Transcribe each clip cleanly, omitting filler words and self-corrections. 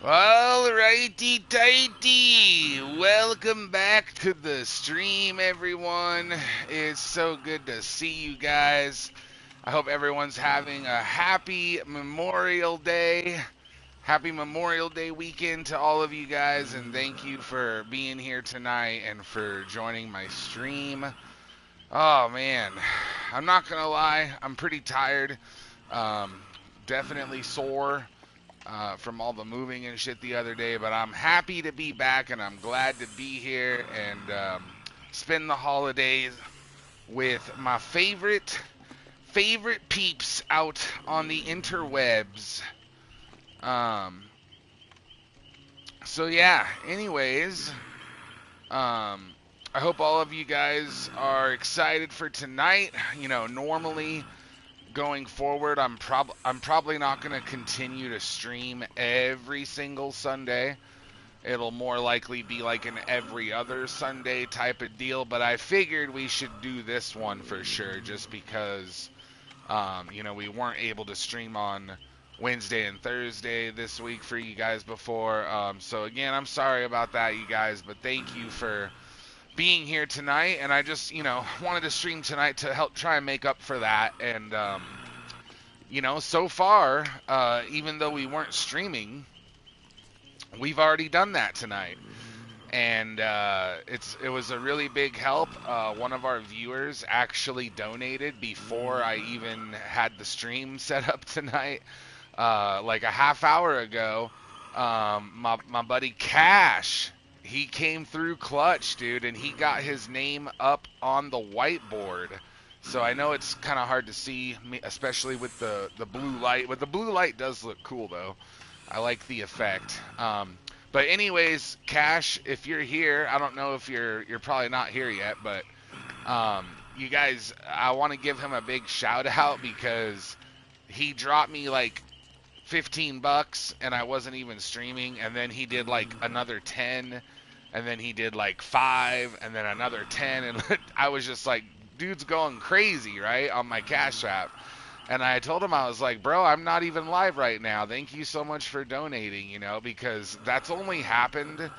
Alrighty tighty, welcome back to the stream, everyone. It's so good to see you guys. I hope everyone's having a happy Memorial Day. Happy Memorial Day weekend to all of you guys, and thank you for being here tonight and for joining my stream. Oh man, I'm not gonna lie, I'm pretty tired. Definitely sore from all the moving and shit the other day, but I'm happy to be back and I'm glad to be here and spend the holidays with my favorite peeps out on the interwebs. So yeah, anyways, I hope all of you guys are excited for tonight. You know, normally going forward, I'm probably not going to continue to stream every single Sunday. It'll more likely be like an every other Sunday type of deal, but I figured we should do this one for sure just because, you know, we weren't able to stream on Wednesday and Thursday this week for you guys before. So again, I'm sorry about that, you guys, but thank you for being here tonight, and I just, you know, wanted to stream tonight to help try and make up for that. And you know, so far, even though we weren't streaming, we've already done that tonight, and it was a really big help. One of our viewers actually donated before I even had the stream set up tonight, like a half hour ago. My buddy Cash, he came through clutch, dude, and he got his name up on the whiteboard. So I know it's kind of hard to see, especially with the blue light. But the blue light does look cool, though. I like the effect. But anyways, Cash, if you're here, I don't know if you're probably not here yet, but you guys, I want to give him a big shout out because he dropped me like $15 and I wasn't even streaming, and then he did like another 10, and then he did like 5, and then another 10, and I was just like, dude's going crazy, right, on my Cash App. And I told him, I was like, bro, I'm not even live right now. Thank you so much for donating, you know, because that's only happened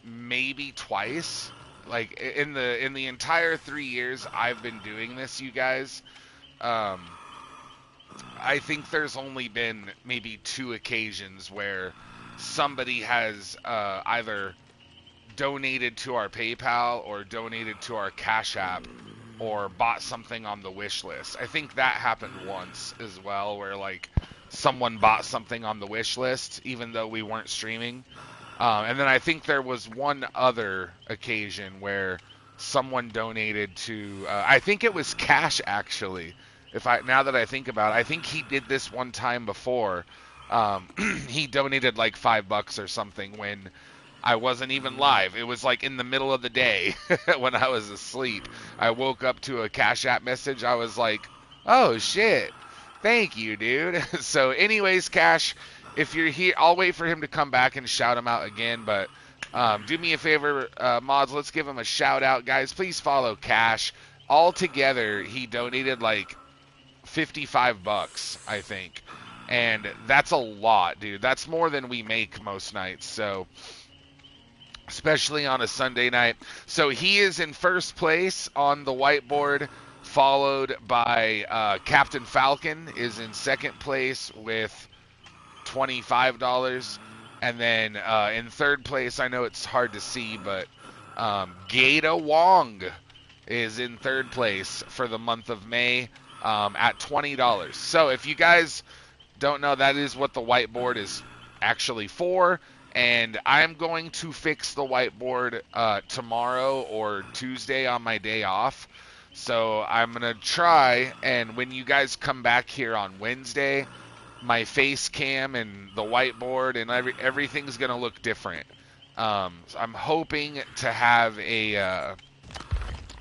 maybe twice. Like in the entire 3 years I've been doing this, you guys. I think there's only been maybe 2 occasions where somebody has either donated to our PayPal or donated to our Cash App or bought something on the wish list. I think that happened once as well, where like someone bought something on the wish list even though we weren't streaming. And then I think there was one other occasion where someone donated to I think it was Cash, actually. Now that I think about it, I think he did this one time before. He donated like $5 or something when I wasn't even live. It was like in the middle of the day when I was asleep. I woke up to a Cash App message. I was like, oh shit, thank you, dude. So anyways, Cash, if you're here, I'll wait for him to come back and shout him out again, but do me a favor, mods, let's give him a shout out, guys. Please follow Cash. Altogether, he donated like $55, I think. And that's a lot, dude. That's more than we make most nights. So, especially on a Sunday night. So he is in first place on the whiteboard, followed by Captain Falcon is in second place with $25. And then in third place, I know it's hard to see, but Gata Wong is in third place for the month of May at $20. So if you guys don't know, that is what the whiteboard is actually for. And I'm going to fix the whiteboard tomorrow or Tuesday on my day off. So I'm going to try, and when you guys come back here on Wednesday, my face cam and the whiteboard and everything's going to look different. So I'm hoping to have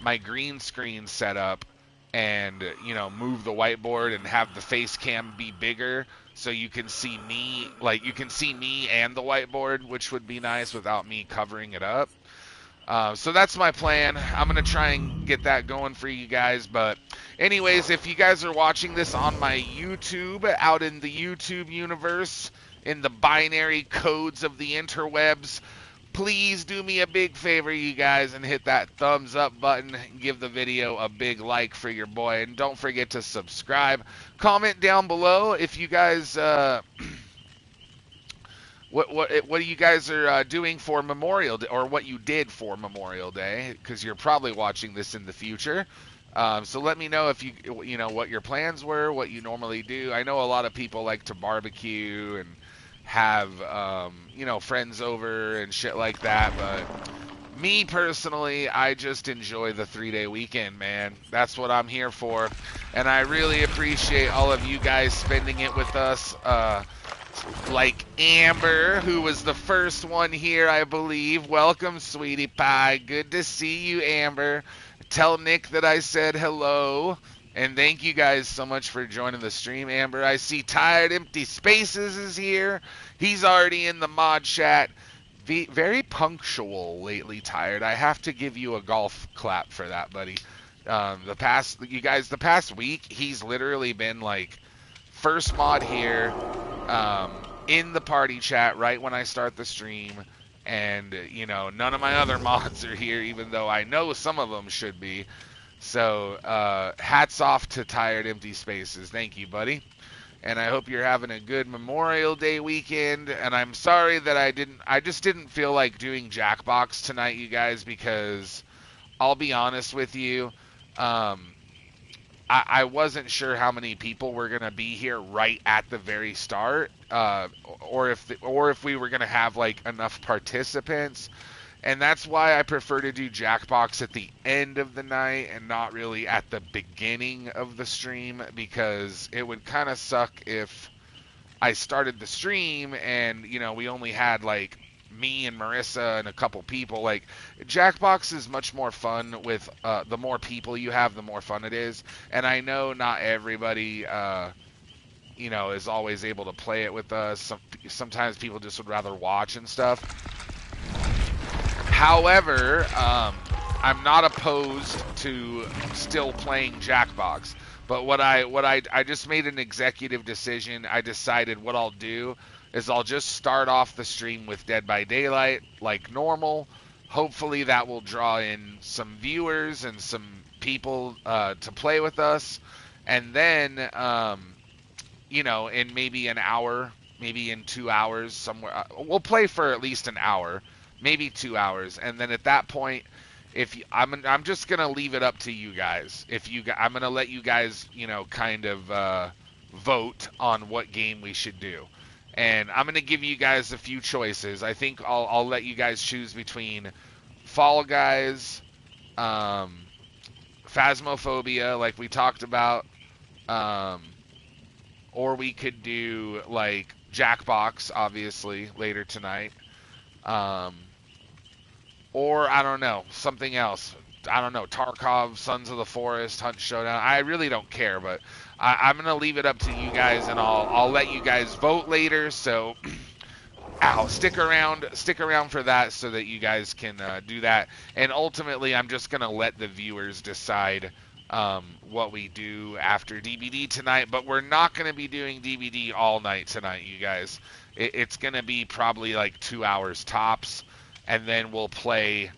my green screen set up and, you know, move the whiteboard and have the face cam be bigger so you can see me, like you can see me and the whiteboard, which would be nice without me covering it up. So that's my plan. I'm going to try and get that going for you guys. But anyways, if you guys are watching this on my YouTube, out in the YouTube universe, in the binary codes of the interwebs, please do me a big favor, you guys, and hit that thumbs up button. Give the video a big like for your boy. And don't forget to subscribe. Comment down below if you guys... What you guys are doing for Memorial Day, or what you did for Memorial Day, because you're probably watching this in the future. So let me know if you know what your plans were, what you normally do. I know a lot of people like to barbecue and have you know, friends over and shit like that, but me personally, I just enjoy the 3-day weekend, man. That's what I'm here for, and I really appreciate all of you guys spending it with us. Like Amber, who was the first one here, I believe. Welcome, sweetie pie. Good to see you, Amber. Tell Nick that I said hello. And thank you guys so much for joining the stream, Amber. I see Tired Empty Spaces is here. He's already in the mod chat. Very punctual lately, Tired. I have to give you a golf clap for that, buddy. The past week, he's literally been like first mod here, in the party chat right when I start the stream, and you know, none of my other mods are here, even though I know some of them should be. So hats off to Tired Empty Spaces. Thank you, buddy. And I hope you're having a good Memorial Day weekend. And I'm sorry that I just didn't feel like doing Jackbox tonight, you guys, because I'll be honest with you, I wasn't sure how many people were going to be here right at the very start, or if we were going to have like enough participants, and that's why I prefer to do Jackbox at the end of the night and not really at the beginning of the stream, because it would kind of suck if I started the stream and, you know, we only had like me and Marissa and a couple people. Like, Jackbox is much more fun with the more people you have, the more fun it is. And I know not everybody you know, is always able to play it with us. Sometimes people just would rather watch and stuff. However, I'm not opposed to still playing Jackbox. But what I just made an executive decision. I decided what I'll do is I'll just start off the stream with Dead by Daylight like normal. Hopefully that will draw in some viewers and some people to play with us. And then, you know, in maybe an hour, maybe in 2 hours somewhere, we'll play for at least an hour, maybe 2 hours. And then at that point, I'm just going to leave it up to you guys. I'm going to let you guys, you know, kind of vote on what game we should do. And I'm going to give you guys a few choices. I think I'll let you guys choose between Fall Guys, Phasmophobia, like we talked about, or we could do, like, Jackbox, obviously, later tonight. Or, I don't know, something else. I don't know, Tarkov, Sons of the Forest, Hunt Showdown. I really don't care, but I'm going to leave it up to you guys, and I'll let you guys vote later. So, stick around for that so that you guys can do that. And ultimately, I'm just going to let the viewers decide what we do after DBD tonight. But we're not going to be doing DBD all night tonight, you guys. It's going to be probably like 2 hours tops, and then we'll play.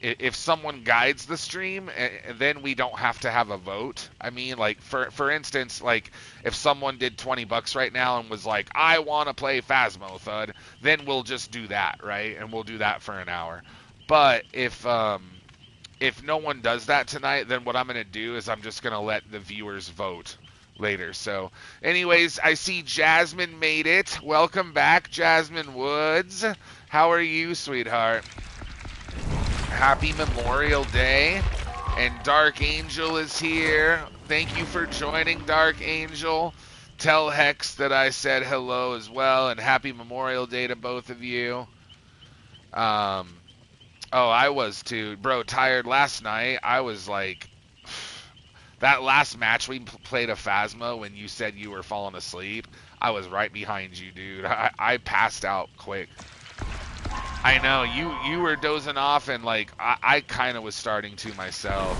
If someone guides the stream, then we don't have to have a vote. I mean, like, for instance, like, if someone did $20 right now and was like, I want to play Phasmo Thud, then we'll just do that, right? And we'll do that for an hour. But if no one does that tonight, then what I'm going to do is I'm just going to let the viewers vote later. So, anyways, I see Jasmine made it. Welcome back, Jasmine Woods. How are you, sweetheart? Happy Memorial Day. And Dark Angel is here. Thank you for joining, Dark Angel. Tell Hex that I said hello as well, and happy Memorial Day to both of you. Oh, I was too. Bro, tired last night. I was like, that last match we played of Phasmo when you said you were falling asleep, I was right behind you, dude. I passed out quick. I know you were dozing off, and like I kind of was starting to myself.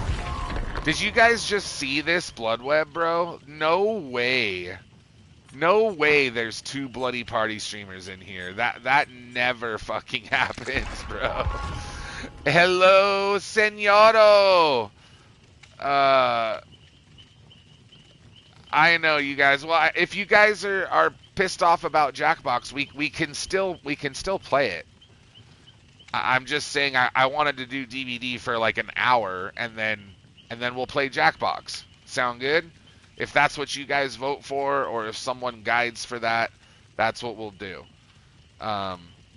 Did you guys just see this Blood Web, bro? No way. No way there's 2 Bloody Party streamers in here. That never fucking happens, bro. Hello, Senoro. I know you guys. Well, if you guys are pissed off about Jackbox, we can still play it. I'm just saying I wanted to do DVD for like an hour, and then we'll play Jackbox. Sound good? If that's what you guys vote for, or if someone guides for that, that's what we'll do.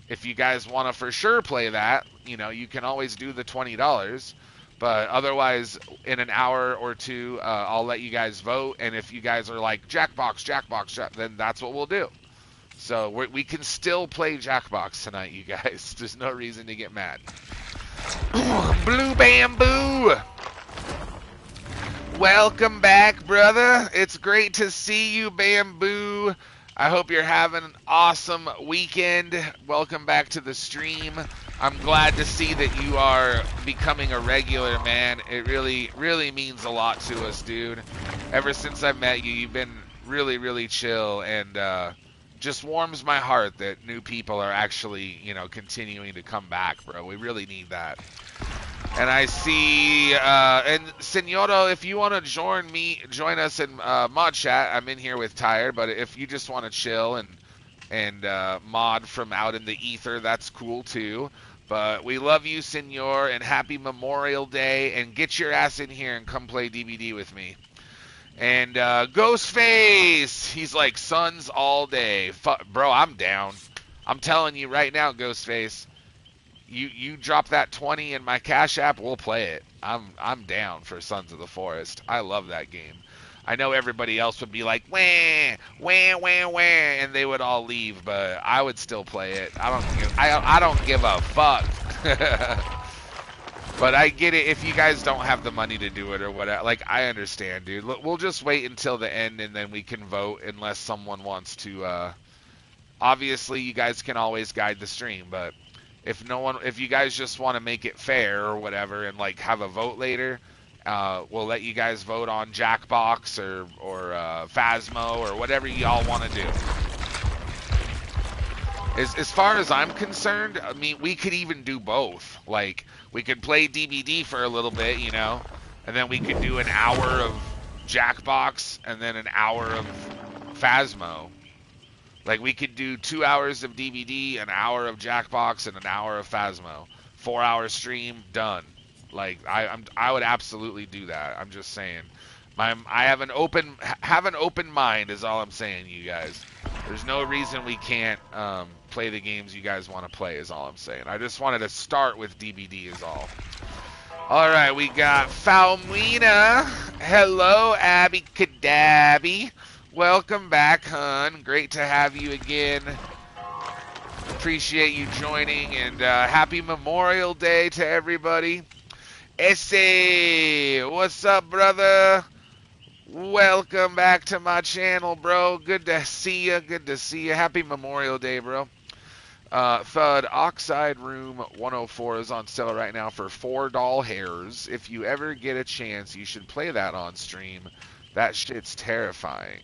If you guys want to for sure play that, you can always do the $20. But otherwise, in an hour or two, I'll let you guys vote. And if you guys are like, Jackbox, then that's what we'll do. So we can still play Jackbox tonight, you guys. There's no reason to get mad. Blue Bamboo! Welcome back, brother. It's great to see you, Bamboo. I hope you're having an awesome weekend. Welcome back to the stream. I'm glad to see that you are becoming a regular, man. It really, really means a lot to us, dude. Ever since I met you, you've been really, really chill, and just warms my heart that new people are actually, continuing to come back, bro. We really need that. And I see, and Senoro, if you want to join us in mod chat, I'm in here with Tyre, but if you just want to chill and mod from out in the ether, that's cool too. But we love you, Senor, and happy Memorial Day, and get your ass in here and come play DVD with me. And Ghostface, he's like, Suns all day. Bro, I'm down. I'm telling you right now, Ghostface. You drop that 20 in my Cash App, we'll play it. I'm down for Sons of the Forest. I love that game. I know everybody else would be like, wah, wah, wah, wah, and they would all leave, but I would still play it. I don't give a fuck. But I get it if you guys don't have the money to do it or whatever. Like, I understand, dude. We'll just wait until the end, and then we can vote unless someone wants to. Obviously, you guys can always guide the stream, but if you guys just want to make it fair or whatever and like have a vote later, we'll let you guys vote on Jackbox or Phasmo or whatever y'all want to do. As far as I'm concerned, I mean, we could even do both. Like, we could play DVD for a little bit, and then we could do an hour of Jackbox and then an hour of Phasmo. Like, we could do 2 hours of DVD, an hour of Jackbox, and an hour of Phasmo. 4-hour stream, done. Like, I would absolutely do that. I'm just saying. I have an open mind is all I'm saying, you guys. There's no reason we can't play the games you guys want to play is all I'm saying. I just wanted to start with DVD is all. All right, we got Falmina. Hello, Abby Kadabi. Welcome back, hun. Great to have you again. Appreciate you joining, and happy Memorial Day to everybody. Essay, what's up, brother? Welcome back to my channel, bro. Good to see you. Good to see you. Happy Memorial Day, bro. Thud, Oxide Room 104 is on sale right now for $4 hairs. If you ever get a chance, you should play that on stream. That shit's terrifying.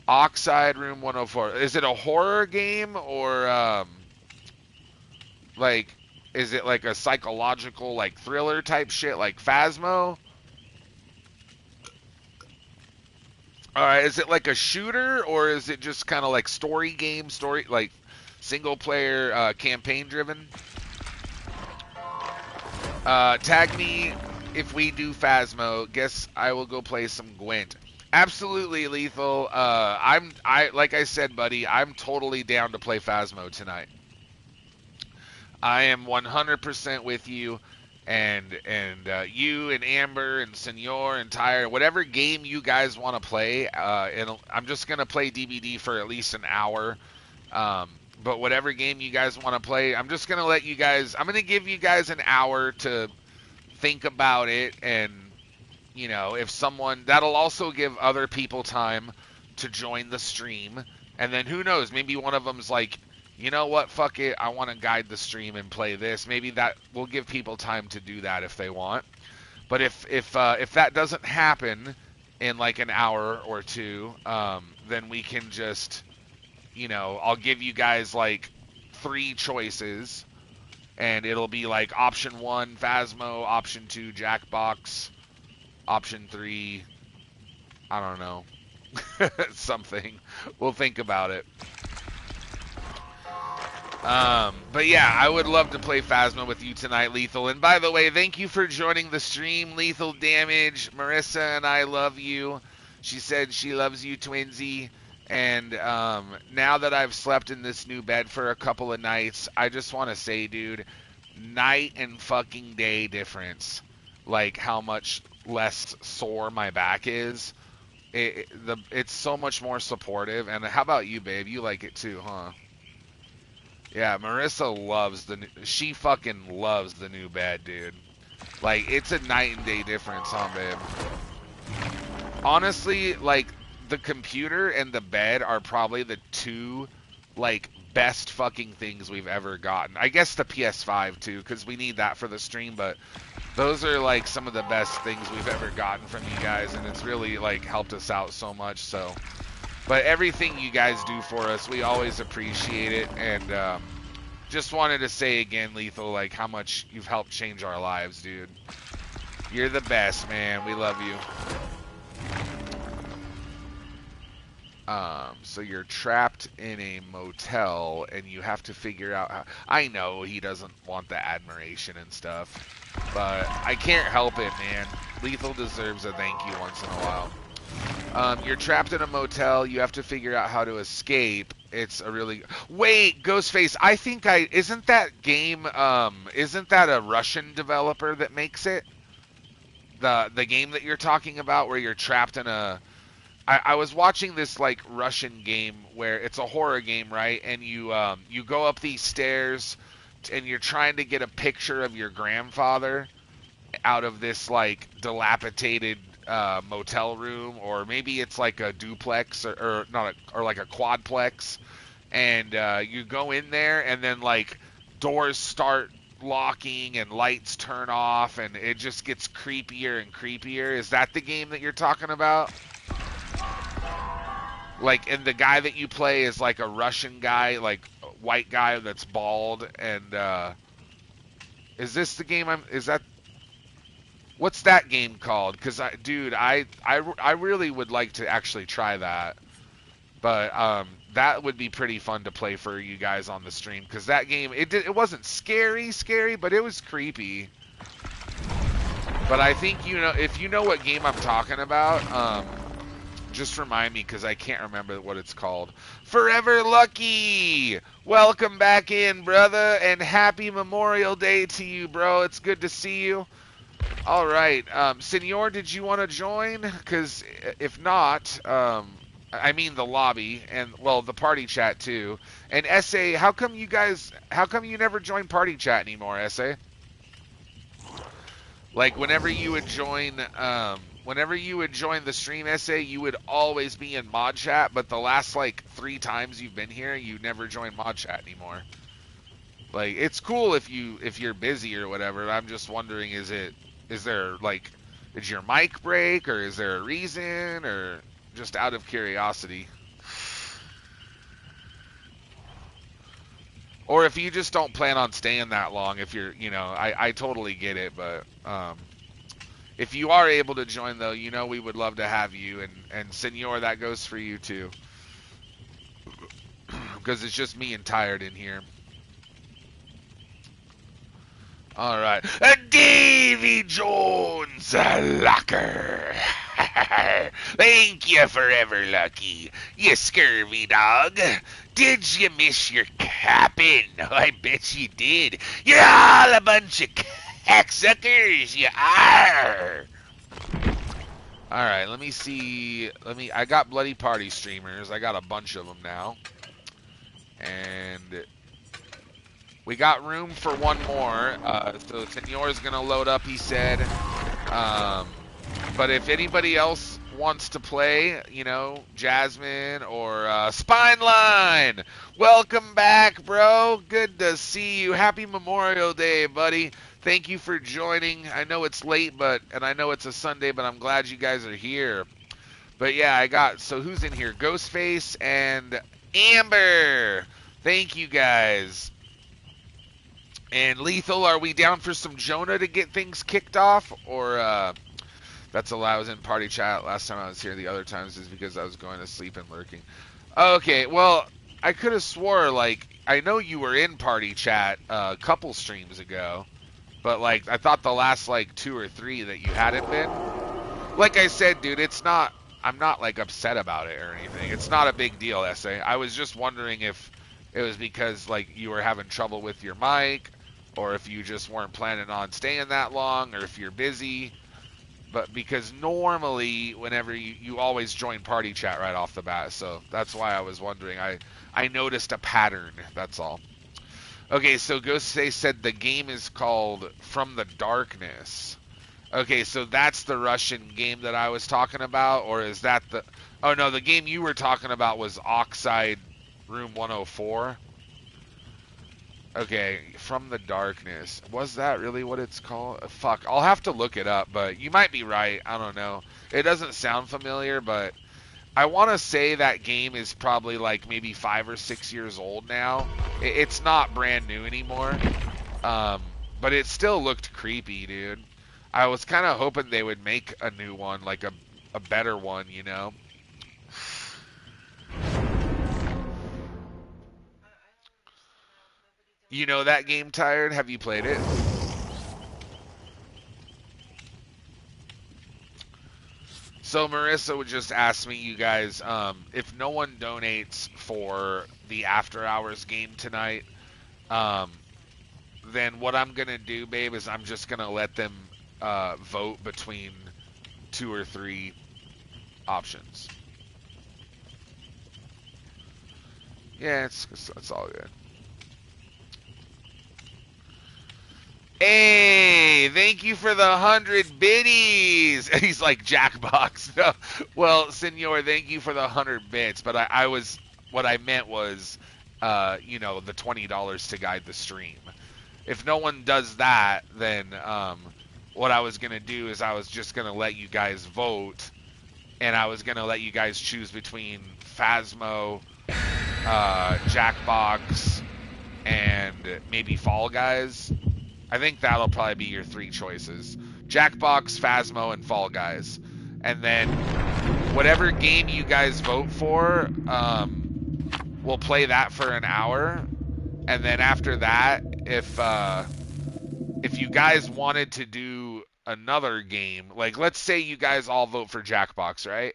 Oxide Room 104. Is it a horror game or like is it like a psychological like thriller type shit like Phasmo? Alright, is it like a shooter or is it just kind of like story like single player campaign driven? Tag me if we do Phasmo. Guess I will go play some Gwent. Absolutely, Lethal. Like I said, buddy, I'm totally down to play Phasmo tonight. I am 100% with you, and you and Amber and Senor and Tyre, whatever game you guys want to play. And I'm just gonna play DVD for at least an hour. But whatever game you guys want to play, I'm just gonna let you guys. I'm gonna give you guys an hour to think about it, and if someone, that'll also give other people time to join the stream, and then who knows, maybe one of them's like, you know what, fuck it, I want to guide the stream and play this. Maybe that will give people time to do that if they want. But if that doesn't happen in like an hour or two, then we can just, you know, I'll give you guys like 3 choices, and it'll be like option 1 Phasmo, option 2 Jackbox, option 3, I don't know, something. We'll think about it. But yeah, I would love to play Phasma with you tonight, Lethal. And by the way, thank you for joining the stream, Lethal Damage. Marissa and I love you. She said she loves you, Twinsy. And now that I've slept in this new bed for a couple of nights, I just want to say, dude, night and fucking day difference. Like how much less sore my back is. It's so much more supportive. And how about you, babe? You like it too, huh? Yeah, Marissa loves she fucking loves the new bed, dude. Like, it's a night and day difference, huh, babe? Honestly, like, the computer and the bed are probably the 2, like, best fucking things we've ever gotten. I guess the PS5, too, because we need that for the stream, but those are, like, some of the best things we've ever gotten from you guys, and it's really, like, helped us out so much, so... But everything you guys do for us, we always appreciate it, and just wanted to say again, Lethal, like how much you've helped change our lives, dude. You're the best, man. We love you. So you're trapped in a motel, and you have to figure out how... I know he doesn't want the admiration and stuff, but I can't help it, man. Lethal deserves a thank you once in a while. You're trapped in a motel. You have to figure out how to escape. It's a really... Wait, Ghostface, I think Isn't that game, isn't that a Russian developer that makes it? The game that you're talking about where you're trapped in a... I was watching this, like, Russian game where it's a horror game, right? And you go up these stairs, and you're trying to get a picture of your grandfather out of this, like, dilapidated... motel room, or maybe it's like a duplex or like a quadplex, and you go in there, and then like doors start locking and lights turn off, and it just gets creepier and creepier. Is that the game that you're talking about? Like, and the guy that you play is like a Russian guy, like a white guy that's bald, and is this the game what's that game called? Because, dude, I really would like to actually try that. But that would be pretty fun to play for you guys on the stream. Because that game, it wasn't scary, but it was creepy. But I think, you know, if you know what game I'm talking about, just remind me, because I can't remember what it's called. Forever Lucky! Welcome back in, brother, and happy Memorial Day to you, bro. It's good to see you. All right, Senor, did you want to join? Because if not, I mean the lobby and, well, the party chat too. And SA, how come you never join party chat anymore, SA? Like whenever you would join the stream, SA, you would always be in mod chat. But the last like 3 times you've been here, you never join mod chat anymore. Like, it's cool if you're busy or whatever. I'm just wondering, is there, like, did your mic break, or is there a reason, or just out of curiosity? Or if you just don't plan on staying that long, if you're, you know, I totally get it, but if you are able to join, though, you know we would love to have you, and Senor, that goes for you, too. Because it's just me and Tired in here. All right. Davy Jones Locker. Thank you, Forever Lucky. You scurvy dog. Did you miss your capping? I bet you did. You're all a bunch of cocksuckers. You are. All right, let me see. I got Bloody Party streamers. I got a bunch of them now. And... we got room for one more, so Senor's going to load up, he said. But if anybody else wants to play, you know, Jasmine or Spineline. Welcome back, bro. Good to see you. Happy Memorial Day, buddy. Thank you for joining. I know it's late, and I know it's a Sunday, but I'm glad you guys are here. But yeah, so who's in here? Ghostface and Amber. Thank you guys. And Lethal, are we down for some Jonah to get things kicked off? Or, that's a lie. I was in party chat last time I was here. The other times is because I was going to sleep and lurking. Okay, well, I could have swore, like, I know you were in party chat a couple streams ago. But, like, I thought the last, like, 2 or 3 that you hadn't been. Like I said, dude, I'm not, like, upset about it or anything. It's not a big deal, SA. I was just wondering if it was because, like, you were having trouble with your mic, or if you just weren't planning on staying that long, or if you're busy. But because normally, whenever you always join party chat right off the bat, so that's why I was wondering. I noticed a pattern, that's all. Okay, so Ghostface said the game is called From the Darkness. Okay, so that's the Russian game that I was talking about, or is that the... Oh, no, the game you were talking about was Oxide Room 104. Okay, From the Darkness. Was that really what it's called? Fuck, I'll have to look it up, but you might be right. I don't know. It doesn't sound familiar, but I want to say that game is probably like maybe 5 or 6 years old now. It's not brand new anymore, but it still looked creepy, dude. I was kind of hoping they would make a new one, like a better one, you know? You know that game, Tired? Have you played it? So Marissa would just ask me, you guys, if no one donates for the After Hours game tonight, then what I'm going to do, babe, is I'm just going to let them vote between 2 or 3 options. Yeah, it's all good. Hey, thank you for the 100 biddies. He's like Jackbox. No. Well, Senor, thank you for the 100 bits. But what I meant was, you know, the $20 to guide the stream. If no one does that, then what I was gonna do is I was just gonna let you guys vote, and I was gonna let you guys choose between Phasmo, Jackbox, and maybe Fall Guys. I think that'll probably be your 3 choices. Jackbox, Phasmo, and Fall Guys. And then whatever game you guys vote for, we'll play that for an hour. And then after that, if you guys wanted to do another game, like let's say you guys all vote for Jackbox, right?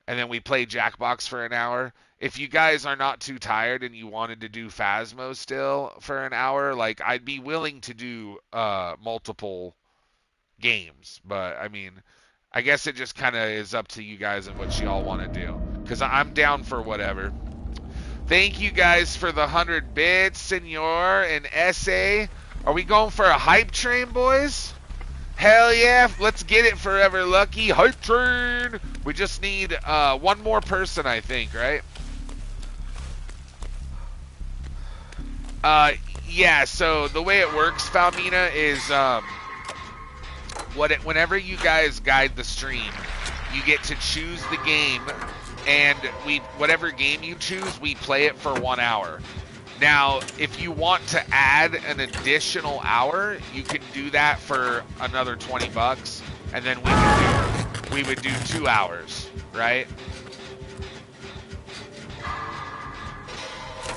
And then we play Jackbox for an hour. If you guys are not too tired and you wanted to do Phasmo still for an hour, like I'd be willing to do multiple games. But I mean, I guess it just kind of is up to you guys and what y'all want to do. Because I'm down for whatever. Thank you guys for the 100 bits, Senor and SA. Are we going for a hype train, boys? Hell yeah, let's get it, Forever Lucky. Hype train! We just need one more person, I think, right? Yeah, so the way it works, Falmina, is whenever you guys guide the stream, you get to choose the game, and whatever game you choose, we play it for 1 hour. Now, if you want to add an additional hour, you can do that for another $20, and then we would do 2 hours, right?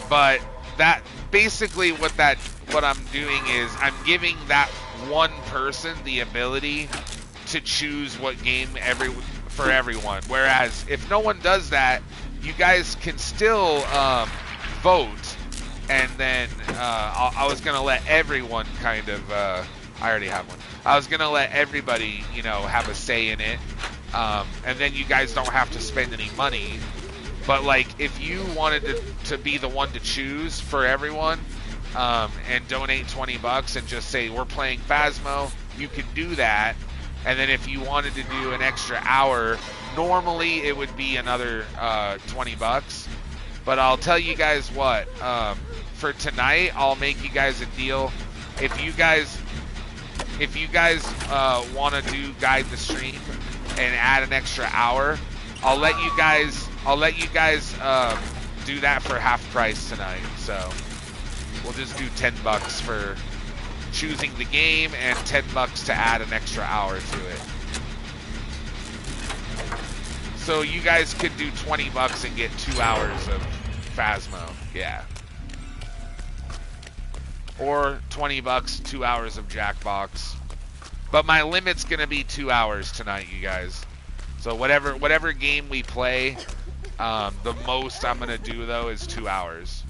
But that basically what I'm doing is I'm giving that one person the ability to choose what game for everyone. Whereas if no one does that, you guys can still vote. And then I was gonna let everyone kind of. I already have one. I was gonna let everybody, you know, have a say in it. And then you guys don't have to spend any money. But like, if you wanted to be the one to choose for everyone, and donate $20 and just say we're playing Phasmo, you can do that. And then if you wanted to do an extra hour Normally it would be another 20 bucks, but I'll tell you guys what, for tonight I'll make you guys a deal. If you guys want to do guide the stream and add an extra hour, I'll let you guys do that for half price tonight. So we'll just do 10 bucks for choosing the game and 10 bucks to add an extra hour to it. So you guys could do 20 bucks and get 2 hours of Phasmo. Yeah. Or 20 bucks, 2 hours of Jackbox. But my limit's gonna be 2 hours tonight, you guys. So whatever game we play, the most I'm gonna do though is 2 hours.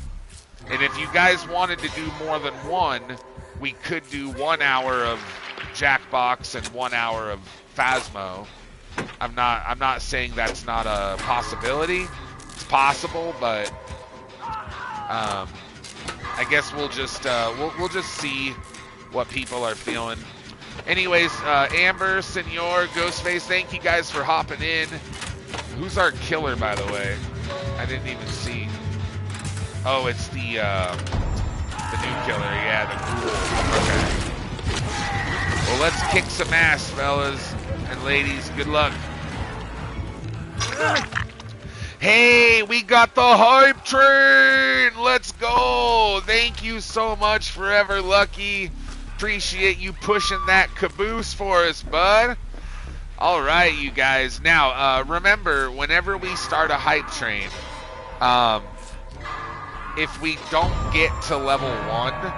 And if you guys wanted to do more than one, we could do 1 hour of Jackbox and 1 hour of Phasmo. I'm not saying that's not a possibility. It's possible, but I guess we'll just see what people are feeling. Anyways, Amber, Senor, Ghostface, thank you guys for hopping in. Who's our killer, by the way? I didn't even see. Oh, it's the new killer. Yeah, the ghoul. Okay. Well, let's kick some ass, fellas and ladies. Good luck. Hey, we got the hype train. Let's go. Thank you so much, Forever Lucky. Appreciate you pushing that caboose for us, bud. All right, you guys. Now, remember, whenever we start a hype train, if we don't get to level 1,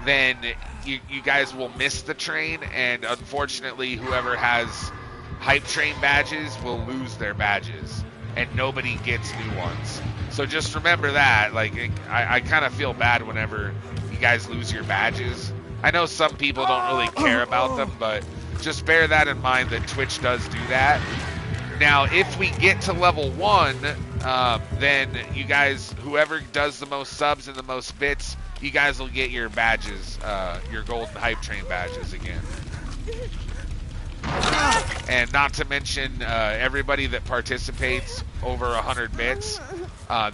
then you guys will miss the train, and unfortunately, whoever has hype train badges will lose their badges, and nobody gets new ones. So just remember that. Like, I kind of feel bad whenever you guys lose your badges. I know some people don't really care about them, but just bear that in mind that Twitch does do that. Now, if we get to level 1, then you guys, whoever does the most subs and the most bits, you guys will get your badges, your golden hype train badges again. And not to mention, everybody that participates over 100 bits,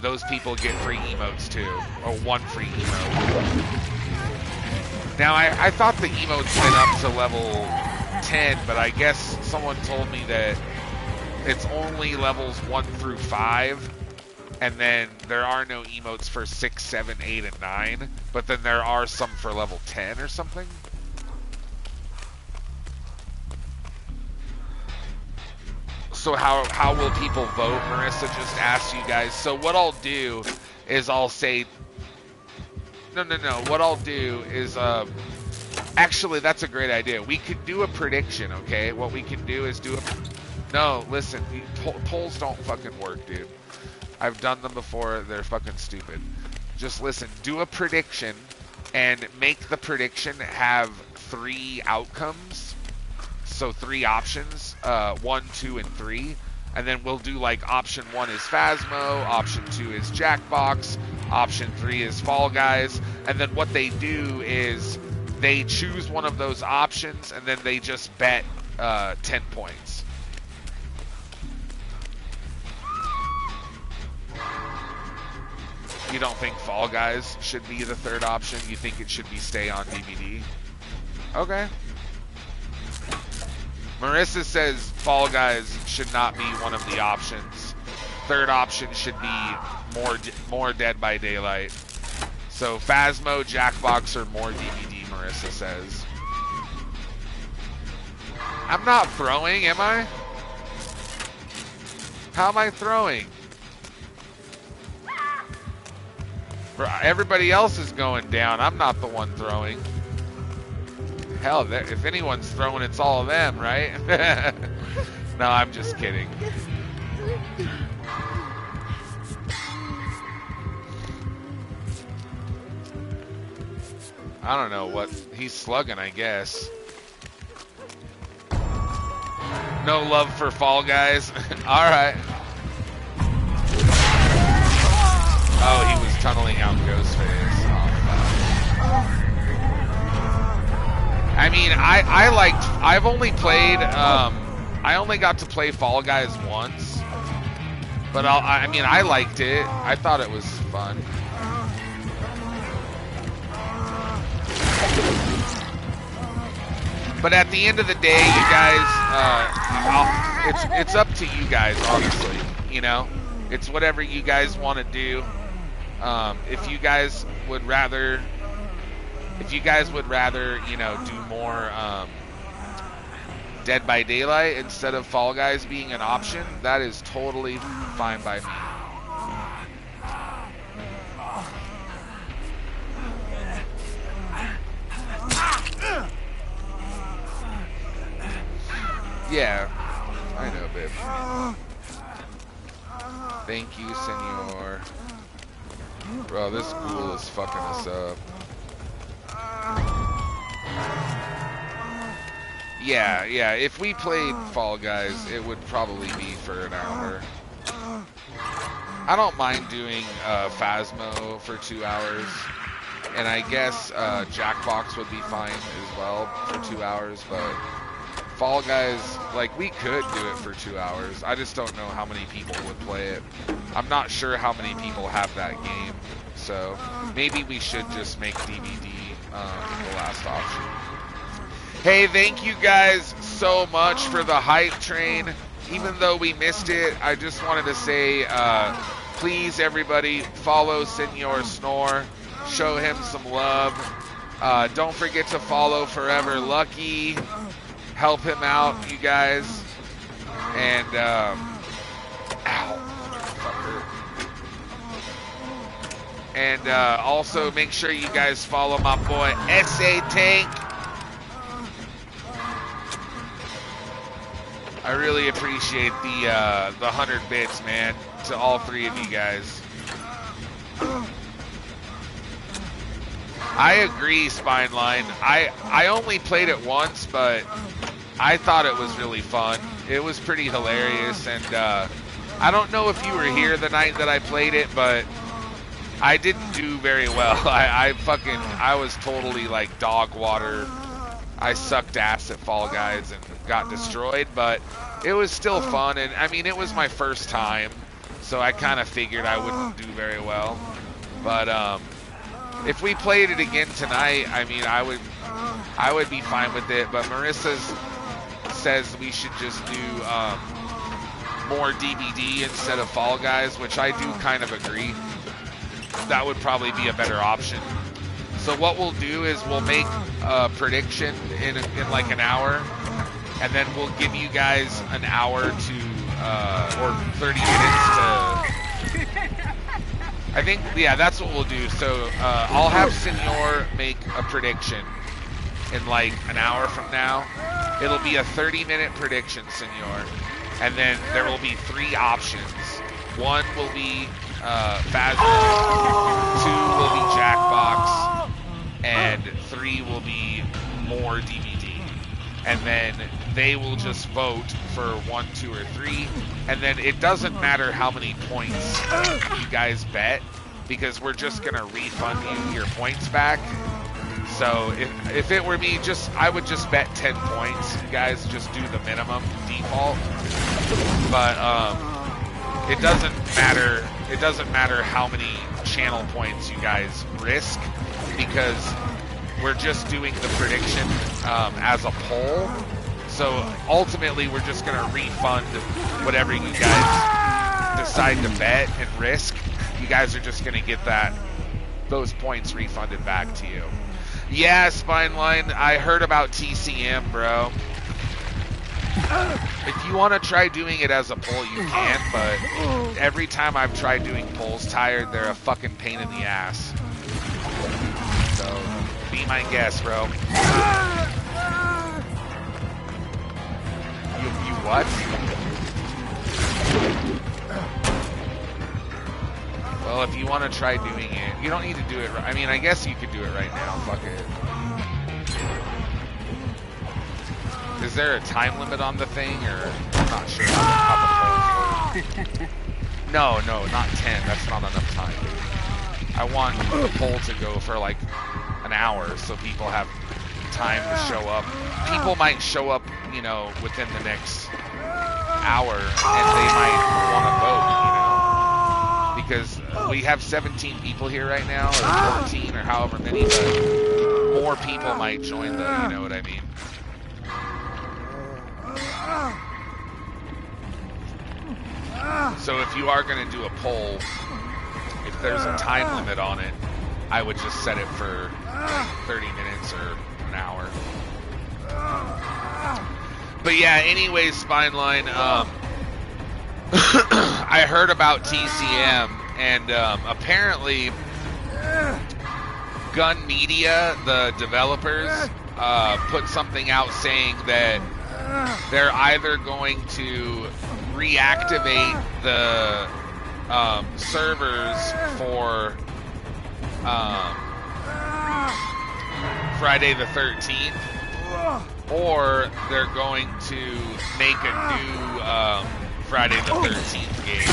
those people get free emotes too, or 1 free emote. Now, I thought the emotes went up to level 10, but I guess someone told me that it's only levels 1 through 5, and then there are no emotes for 6, 7, 8, and 9, but then there are some for level 10 or something. So how will people vote? Marissa just asked you guys. So what I'll do is I'll say... No. What I'll do is... actually, that's a great idea. We could do a prediction, okay? What we can do is do a... No, listen. Polls don't fucking work, dude. I've done them before. They're fucking stupid. Just listen. Do a prediction and make the prediction have 3 outcomes. So 3 options. 1, 2, and 3. And then we'll do like option 1 is Phasmo, option 2 is Jackbox, option 3 is Fall Guys. And then what they do is they choose one of those options and then they just bet 10 points. You don't think Fall Guys should be the 3rd option? You think it should be stay on DVD? Okay. Marissa says Fall Guys should not be one of the options. 3rd option should be more Dead by Daylight. So Phasmo, Jackbox, or more DVD, Marissa says. I'm not throwing, am I? How am I throwing? Everybody else is going down. I'm not the one throwing. Hell, if anyone's throwing, it's all of them, right? No, I'm just kidding. I don't know what he's slugging, I guess. No love for Fall Guys. All right. Oh, he was tunneling out Ghostface. Oh, I mean, I've only played I only got to play Fall Guys once, but I mean, I liked it. I thought it was fun. But at the end of the day, you guys, it's up to you guys, honestly. You know, it's whatever you guys want to do. If you guys would rather, you know, do more Dead by Daylight instead of Fall Guys being an option, that is totally fine by me. Yeah, I know, babe. Thank you, senor. Bro, this ghoul is fucking us up. Yeah, if we played Fall Guys, it would probably be for an hour. I don't mind doing Phasmo for 2 hours. And I guess Jackbox would be fine as well for 2 hours, but Fall Guys, like, we could do it for 2 hours. I just don't know how many people would play it. I'm not sure how many people have that game, so maybe we should just make DVD the last option. Hey, thank you guys so much for the hype train. Even though we missed it, I just wanted to say, please, everybody, follow Senor Snore. Show him some love. Don't forget to follow Forever Lucky. Help him out, you guys. And, ow, motherfucker. And also make sure you guys follow my boy SA Tank. I really appreciate the 100 bits, man, to all three of you guys. I agree, Spineline. I only played it once, but I thought it was really fun. It was pretty hilarious, and I don't know if you were here the night that I played it, but I didn't do very well. I was totally like dog water. I sucked ass at Fall Guys and got destroyed, but it was still fun, and I mean, it was my first time, so I kind of figured I wouldn't do very well. But if we played it again tonight, I mean, I would be fine with it. But Marissa says we should just do more DBD instead of Fall Guys, which I do kind of agree. That would probably be a better option. So what we'll do is we'll make a prediction in like an hour, and then we'll give you guys an hour to or 30 minutes to. I think, yeah, that's what we'll do. So I'll have Senor make a prediction in like an hour from now. It'll be a 30-minute prediction, Senor, and then there will be 3 options. 1 will be Phasmo, 2 will be Jackbox, and 3 will be more DVD. And then they will just vote for 1, 2, or 3. And then it doesn't matter how many points you guys bet, because we're just going to refund you your points back. So if it were me, I would just bet 10 points. You guys just do the minimum default. But it doesn't matter. It doesn't matter how many channel points you guys risk, because we're just doing the prediction as a poll. So ultimately, we're just going to refund whatever you guys decide to bet and risk. You guys are just going to get those points refunded back to you. Yeah, Spineline, I heard about TCM, bro. If you want to try doing it as a poll, you can, but every time I've tried doing polls, Tired, they're a fucking pain in the ass. So, be my guest, bro. You what? Well, if you want to try doing it, you don't need to do it. I mean, I guess you could do it right now. Fuck it. Is there a time limit on the thing, or I'm not sure how the polls work. No, not 10. That's not enough time. I want the poll to go for like an hour, so people have time to show up. People might show up, you know, within the next hour, and they might want to vote, because we have 17 people here right now, or 14, or however many, but more people might join the, you know what I mean? So if you are going to do a poll, if there's a time limit on it, I would just set it for like 30 minutes or an hour. But yeah, anyways, Spineline, I heard about TCM, and apparently Gun Media, the developers, put something out saying that they're either going to reactivate the servers for Friday the 13th, or they're going to make a new Friday the 13th game,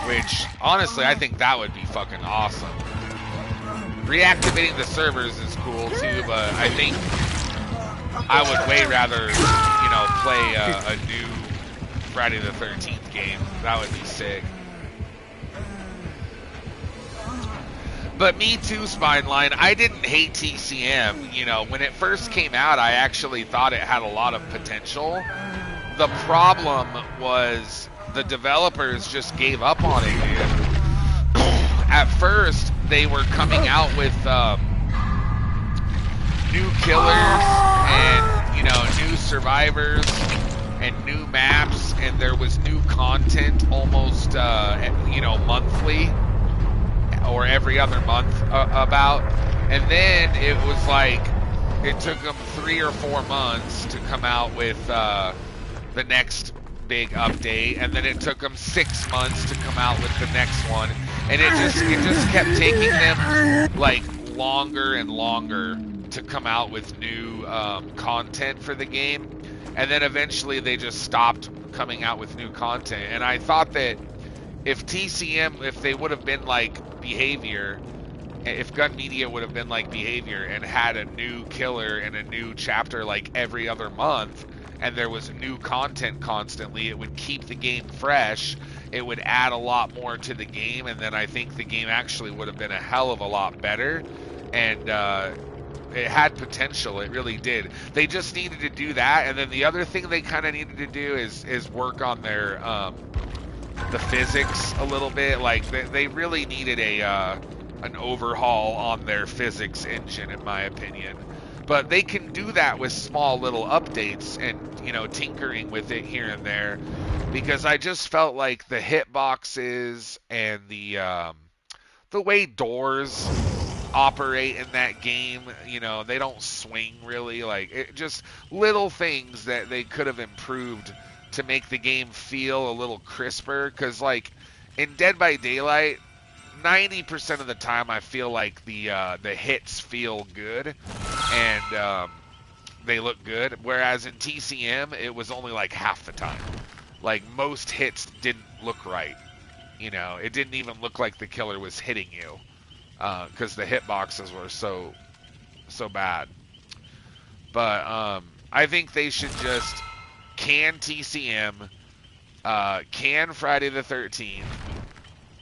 which honestly I think that would be fucking awesome. Reactivating the servers is cool too, but I think I would way rather, you know, play a new Friday the 13th game. That would be sick. But me too, Spineline. I didn't hate TCM. You know, when it first came out, I actually thought it had a lot of potential. The problem was the developers just gave up on it, dude. At first, they were coming out with new killers and, you know, new survivors and new maps, and there was new content almost, you know, monthly or every other month about. And then it was like, it took them 3 or 4 months to come out with the next big update, and then it took them 6 months to come out with the next one, and it just kept taking them like longer and longer to come out with new content for the game. And then eventually they just stopped coming out with new content. And I thought that if TCM, if they would have been like Behavior, if Gun Media would have been like Behavior and had a new killer and a new chapter like every other month, and there was new content constantly, it would keep the game fresh. It would add a lot more to the game, and then I think the game actually would have been a hell of a lot better. And it had potential, it really did. They just needed to do that, and then the other thing they kind of needed to do is work on their the physics a little bit. Like they really needed an overhaul on their physics engine, in my opinion. But they can do that with small little updates and, you know, tinkering with it here and there, because I just felt like the hitboxes and the way doors operate in that game, you know, they don't swing really. Like, it just little things that they could have improved to make the game feel a little crisper. Because like in Dead by Daylight, 90% of the time I feel like the hits feel good and they look good, whereas in TCM it was only like half the time. Like, most hits didn't look right, you know, it didn't even look like the killer was hitting you, because the hitboxes were so bad. But I think they should just can TCM, can Friday the 13th,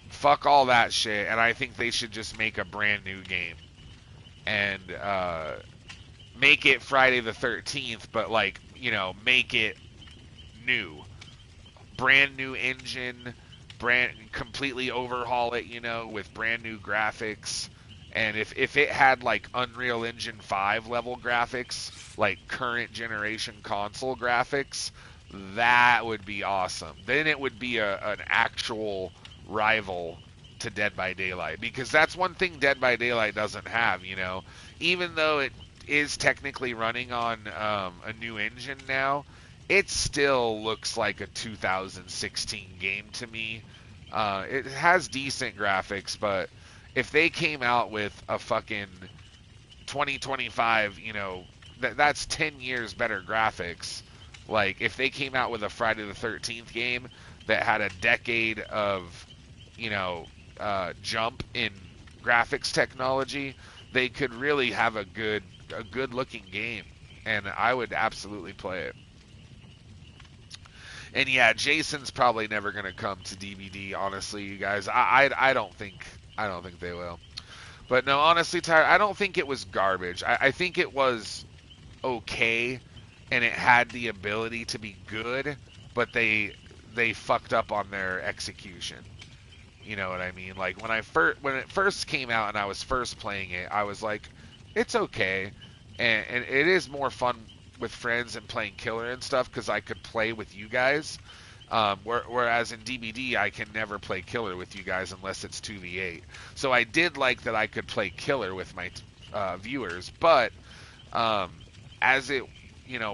fuck all that shit, and I think they should just make a brand new game and make it Friday the 13th, but like, you know, make it new, brand new engine, completely overhaul it, you know, with brand new graphics. And if it had like Unreal Engine 5 level graphics, like current generation console graphics, that would be awesome. Then it would be an actual rival to Dead by Daylight, because that's one thing Dead by Daylight doesn't have, you know. Even though it is technically running on a new engine now, it still looks like a 2016 game to me. It has decent graphics, but if they came out with a fucking 2025, you know, that's 10 years better graphics. Like, if they came out with a Friday the 13th game that had a decade of, you know, jump in graphics technology, they could really have a good looking game, and I would absolutely play it. And yeah, Jason's probably never gonna come to DBD. Honestly, you guys, I don't think they will. But no, honestly, Tyler, I don't think it was garbage. I think it was okay, and it had the ability to be good, but they fucked up on their execution. You know what I mean? Like when it first came out and I was first playing it, I was like, it's okay, and it is more fun with friends and playing killer and stuff because I could play with you guys. Whereas in DBD, I can never play killer with you guys unless it's 2v8. So I did like that I could play killer with my viewers, but um, as it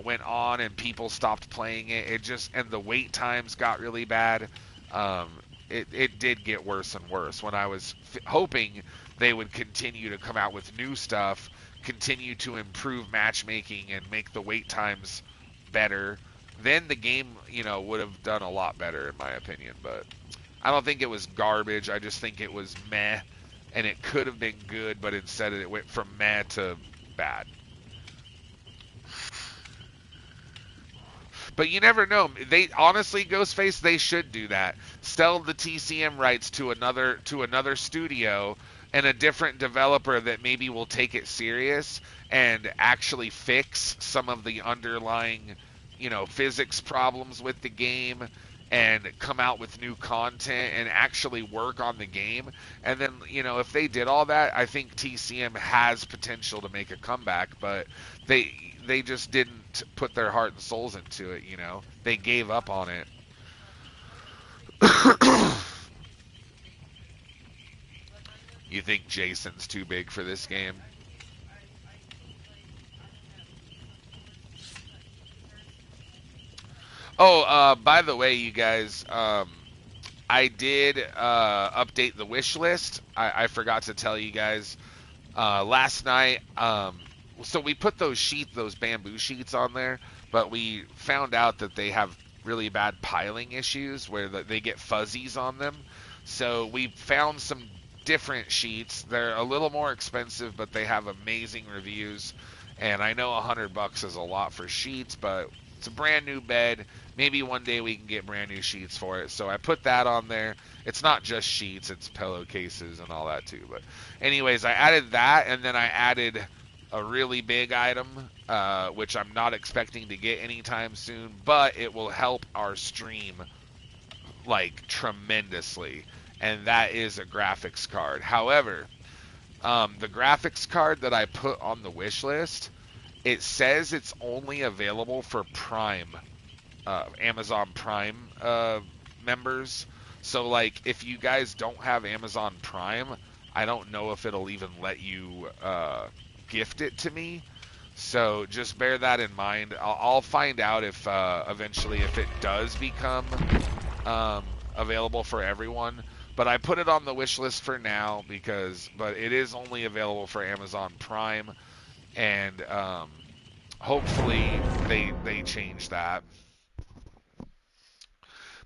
went on and people stopped playing it, and the wait times got really bad. Um, it did get worse and worse. When I was hoping they would continue to come out with new stuff, continue to improve matchmaking and make the wait times better, then the game, would have done a lot better in my opinion. But I don't think it was garbage. I just think it was meh, and it could have been good, but instead it went from meh to bad. But you never know. They honestly, Ghostface, they should do that. Sell the TCM rights to another studio and a different developer that maybe will take it serious and actually fix some of the underlying, physics problems with the game and come out with new content and actually work on the game. And then, if they did all that, I think TCM has potential to make a comeback, but they just didn't put their heart and souls into it, They gave up on it. You think Jason's too big for this game? Oh, by the way, you guys, I did update the wish list. I forgot to tell you guys last night. So we put those bamboo sheets on there, but we found out that they have really bad piling issues where they get fuzzies on them. So we found some different sheets. They're a little more expensive, but they have amazing reviews. And I know $100 is a lot for sheets, but it's a brand new bed. Maybe one day we can get brand new sheets for it. So I put that on there. It's not just sheets, it's pillowcases and all that too. But anyways, I added that, and then I added a really big item, which I'm not expecting to get anytime soon, but it will help our stream like tremendously, and that is a graphics card. However, the graphics card that I put on the wish list, it says it's only available for Prime, Amazon Prime members. So like, if you guys don't have Amazon Prime, I don't know if it'll even let you gift it to me. So just bear that in mind. I'll find out if eventually if it does become available for everyone. But I put it on the wish list for now but it is only available for Amazon Prime, and hopefully they change that.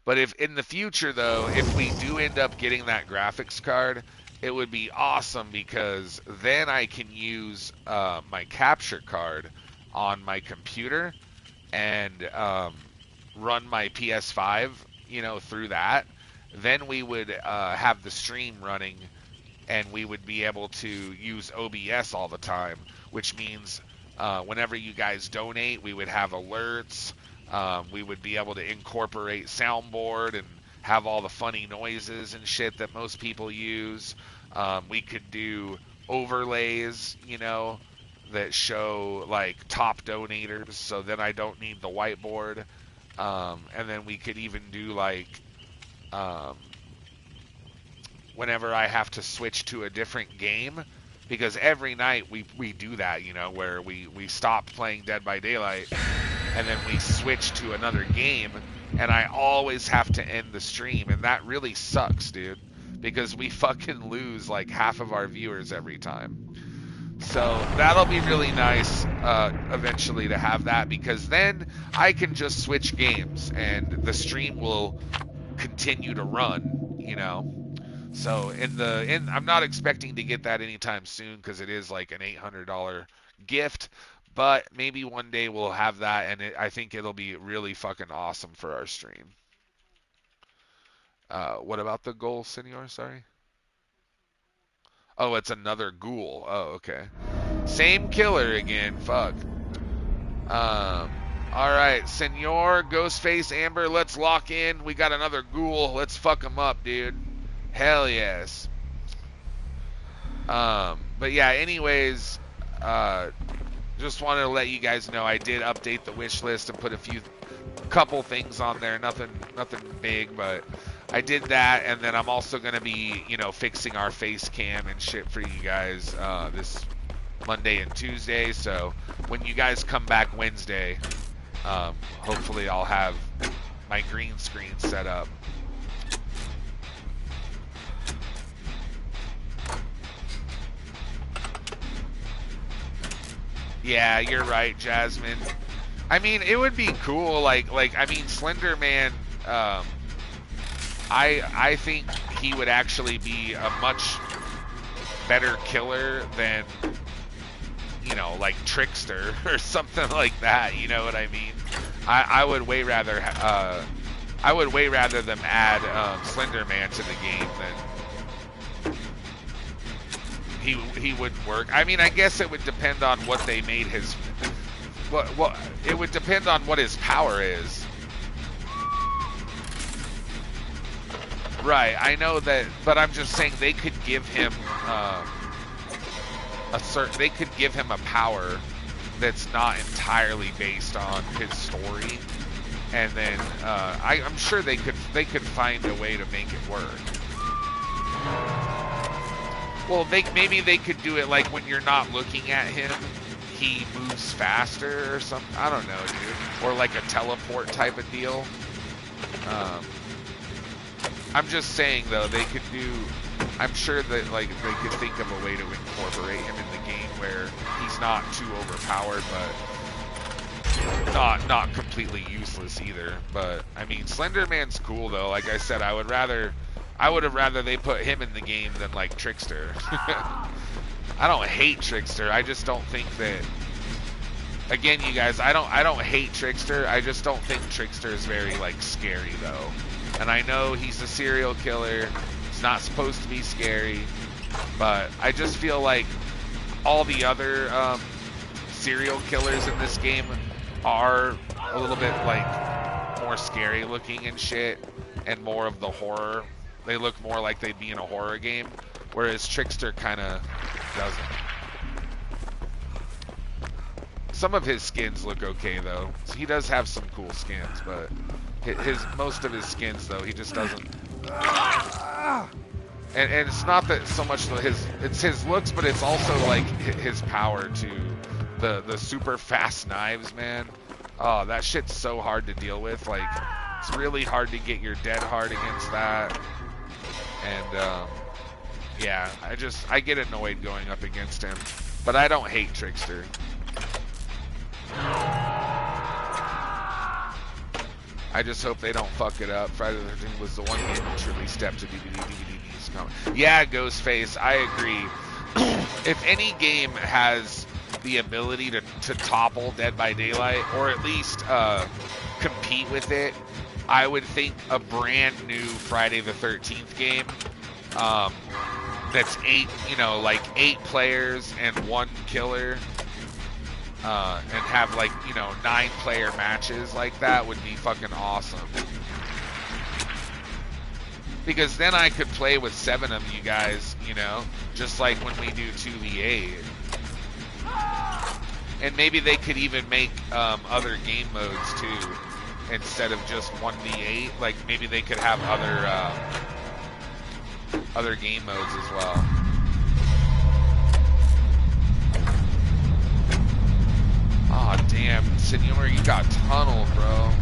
But if in the future though, if we do end up getting that graphics card, it would be awesome because then I can use my capture card on my computer and run my PS5, through that. Then we would have the stream running, and we would be able to use OBS all the time, which means whenever you guys donate, we would have alerts. We would be able to incorporate soundboard and have all the funny noises and shit that most people use. We could do overlays, that show like top donators, so then I don't need the whiteboard. And then we could even do like whenever I have to switch to a different game, because every night we do that, where we stop playing Dead by Daylight and then we switch to another game, and I always have to end the stream, and that really sucks, dude, because we fucking lose like half of our viewers every time. So that'll be really nice eventually to have that, because then I can just switch games and the stream will continue to run, So I'm not expecting to get that anytime soon because it is like an $800 gift, But maybe one day we'll have that, and I think it'll be really fucking awesome for our stream. What about the goal, Senor? Sorry. Oh, it's another ghoul. Oh, okay. Same killer again. Fuck. All right, Senor, Ghostface, Amber, let's lock in. We got another ghoul. Let's fuck him up, dude. Hell yes. But yeah, anyways, just wanted to let you guys know I did update the wish list and put couple things on there. Nothing big, but I did that, and then I'm also gonna be, fixing our face cam and shit for you guys this Monday and Tuesday. So when you guys come back Wednesday, hopefully I'll have my green screen set up. Yeah, you're right, Jasmine. I mean, it would be cool, Slender Man, I think he would actually be a much better killer than, like Trickster or something like that, you know what I mean? I would way rather them add Slender Man to the game than he wouldn't work. I mean, I guess it would depend on what they made his. What it would depend on what his power is. Right, I know that, but I'm just saying they could give him they could give him a power that's not entirely based on his story, and then I'm sure they could find a way to make it work. Well, maybe they could do it like when you're not looking at him, he moves faster or something. I don't know, dude. Or like a teleport type of deal. I'm just saying though, they could do. I'm sure that they could think of a way to incorporate him in the game where he's not too overpowered, but not completely useless either. But I mean, Slender Man's cool though. Like I said, I would have rather they put him in the game than like Trickster. I don't hate Trickster. I just don't think that. Again, you guys, I don't hate Trickster. I just don't think Trickster is very like scary though. And I know he's a serial killer. It's not supposed to be scary, but I just feel like all the other serial killers in this game are a little bit like more scary looking and shit, and more of the horror. They look more like they'd be in a horror game, whereas Trickster kind of doesn't. Some of his skins look okay though. He does have some cool skins, but most of his skins though, he just doesn't. And it's not that so much his looks, but it's also like his power to the super fast knives, man. Oh, that shit's so hard to deal with. Like, it's really hard to get your dead hard against that. And yeah, I get annoyed going up against him, but I don't hate Trickster. I just hope they don't fuck it up. Friday the 13th was the one game which released step to DVDs coming. Yeah, Ghostface, I agree. If any game has the ability to topple Dead by Daylight, or at least compete with it, I would think a brand new Friday the 13th game that's 8 players and 1 killer, and have 9-player matches like that would be fucking awesome. Because then I could play with 7 of you guys, just like when we do 2v8. And maybe they could even make other game modes too, instead of just 1v8. Like maybe they could have other game modes as well. Aw, oh, damn, Senor, you got tunneled, bro.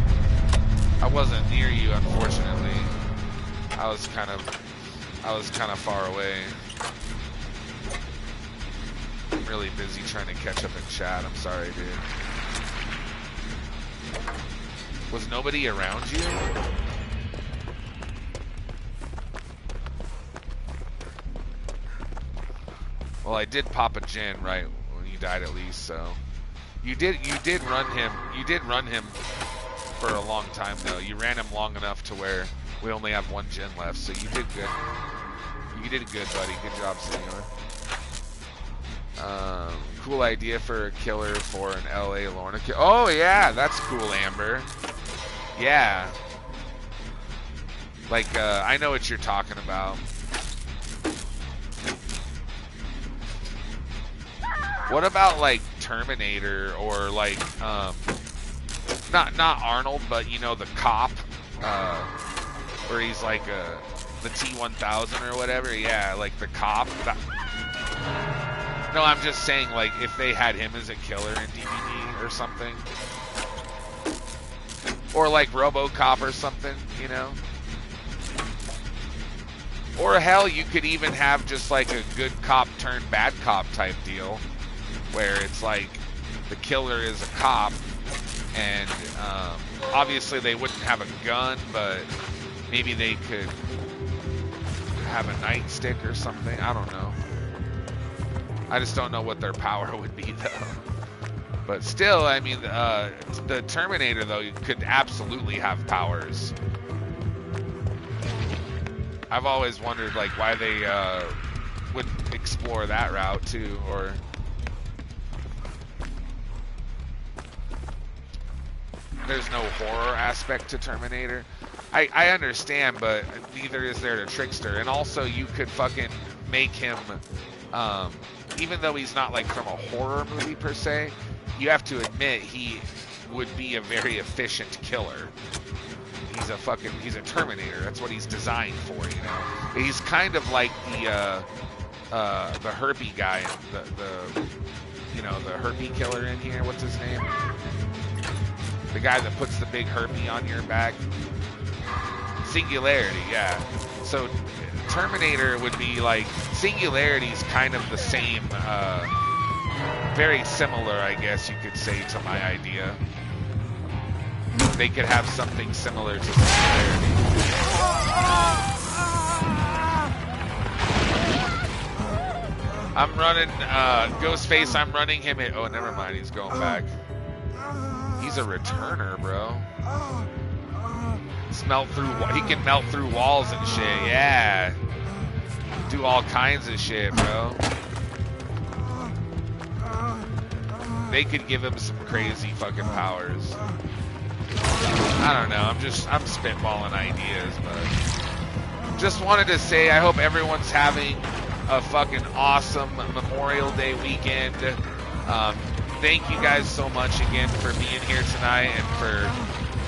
I wasn't near you, unfortunately. I was kind of far away. I'm really busy trying to catch up in chat. I'm sorry, dude. Was nobody around you? Well, I did pop a gen right when you died at least, so You did run him. You did run him for a long time though. You ran him long enough to where we only have one gen left. So you did good. You did good, buddy. Good job, Senor. Cool idea for a killer for an LA Lorna kill. Oh yeah, that's cool, Amber. Yeah. Like, I know what you're talking about. What about like Terminator or like, not Arnold, but you know the cop, where he's like the T-1000 or whatever. Yeah, like the cop. No, I'm just saying, like, if they had him as a killer in DVD or something. Or, like, RoboCop or something, you know? Or, hell, you could even have just, like, a good cop turned bad cop type deal. Where it's, like, the killer is a cop. And, obviously they wouldn't have a gun, but maybe they could have a nightstick or something. I don't know. I just don't know what their power would be, though. But still, I mean, the Terminator, though, could absolutely have powers. I've always wondered, like, why they wouldn't explore that route, too, or... There's no horror aspect to Terminator. I understand, but neither is there to Trickster. And also, you could fucking make him... even though he's not like from a horror movie per se, you have to admit he would be a very efficient killer. He's a Terminator. That's what he's designed for, you know. He's kind of like the herpy guy, the herpy killer in here. What's his name? The guy that puts the big herpy on your back. Singularity, yeah. So Terminator would be like, Singularity's kind of the same, very similar, I guess you could say, to my idea. They could have something similar to Singularity. I'm running, Ghostface, I'm running him at, oh, never mind, he's going back. He's a returner, bro. He can melt through walls and shit, yeah. Do all kinds of shit, bro. They could give him some crazy fucking powers. I don't know, I'm spitballing ideas, but just wanted to say I hope everyone's having a fucking awesome Memorial Day weekend. Thank you guys so much again for being here tonight and for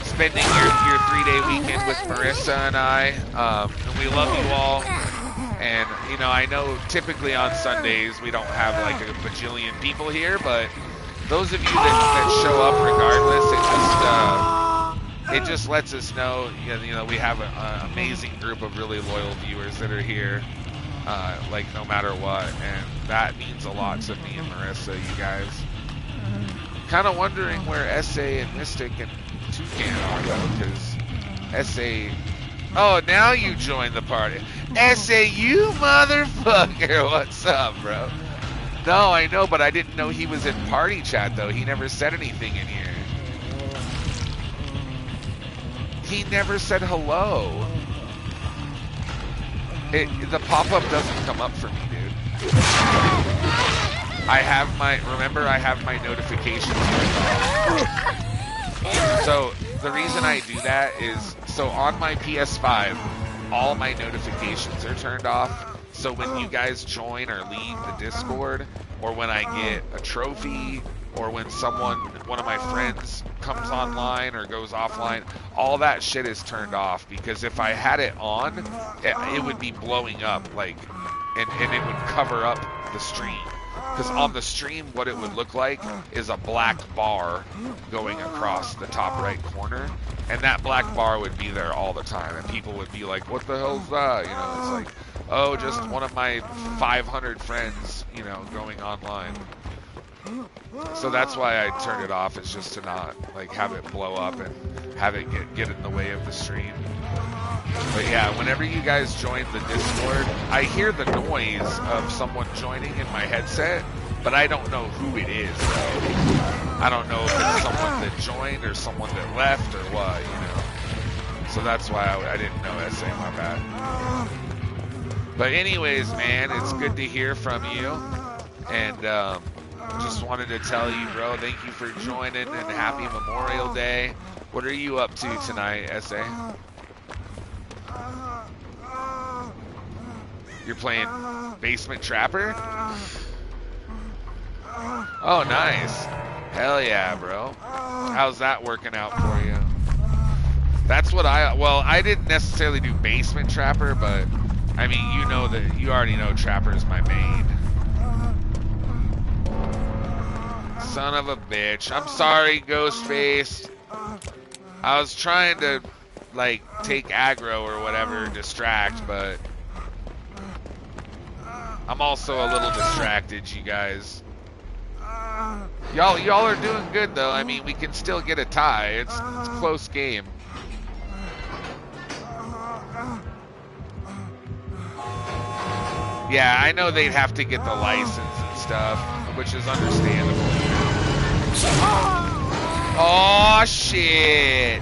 spending your 3-day weekend with Marissa and I. And we love you all. And, you know, I know typically on Sundays we don't have like a bajillion people here, but those of you that show up regardless, it just lets us know, you know, we have an amazing group of really loyal viewers that are here, like no matter what. And that means a lot to me and Marissa, you guys. Kind of wondering where SA and Mystic and Toucan are, though, because SA... Oh, now you joined the party. SA, you motherfucker! What's up, bro? No, I know, but I didn't know he was in party chat, though. He never said anything in here. He never said hello. The pop-up doesn't come up for me, dude. I have my notifications turned off. So the reason I do that is, so on my PS5, all my notifications are turned off. So when you guys join or leave the Discord, or when I get a trophy, or when one of my friends comes online or goes offline, all that shit is turned off, because if I had it on, it would be blowing up, like, and it would cover up the stream. Because on the stream, what it would look like is a black bar going across the top right corner, and that black bar would be there all the time, and people would be like, what the hell's that? You know, it's like, oh, just one of my 500 friends, you know, going online. So that's why I turned it off, is just to not, like, have it blow up and have it get in the way of the stream. But yeah, whenever you guys join the Discord, I hear the noise of someone joining in my headset, but I don't know who it is, though. I don't know if it's someone that joined or someone that left or what, you know. So that's why I didn't know SA, my bad. But anyways, man, it's good to hear from you. And just wanted to tell you, bro, thank you for joining and happy Memorial Day. What are you up to tonight, SA? You're playing Basement Trapper? Oh, nice. Hell yeah, bro. How's that working out for you? That's what well, I didn't necessarily do Basement Trapper, but I mean, you know that, you already know Trapper is my main. Son of a bitch. I'm sorry, Ghostface. I was trying to, like, take aggro or whatever, distract, but I'm also a little distracted, you guys. Y'all are doing good, though. I mean, we can still get a tie. It's a close game. Yeah, I know they'd have to get the license and stuff, which is understandable. Oh, shit.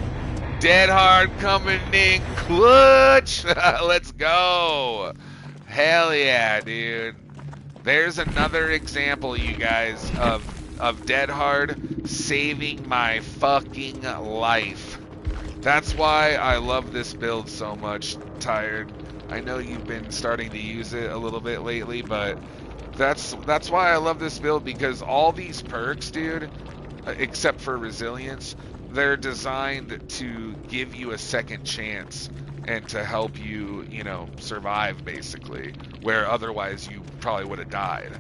Dead Hard coming in clutch. Let's go. Hell yeah, dude. There's another example, you guys, of Dead Hard saving my fucking life. That's why I love this build so much, Tired. I know you've been starting to use it a little bit lately, but that's why I love this build, because all these perks, dude, except for resilience, they're designed to give you a second chance and to help you, you know, survive, basically, where otherwise you probably would have died.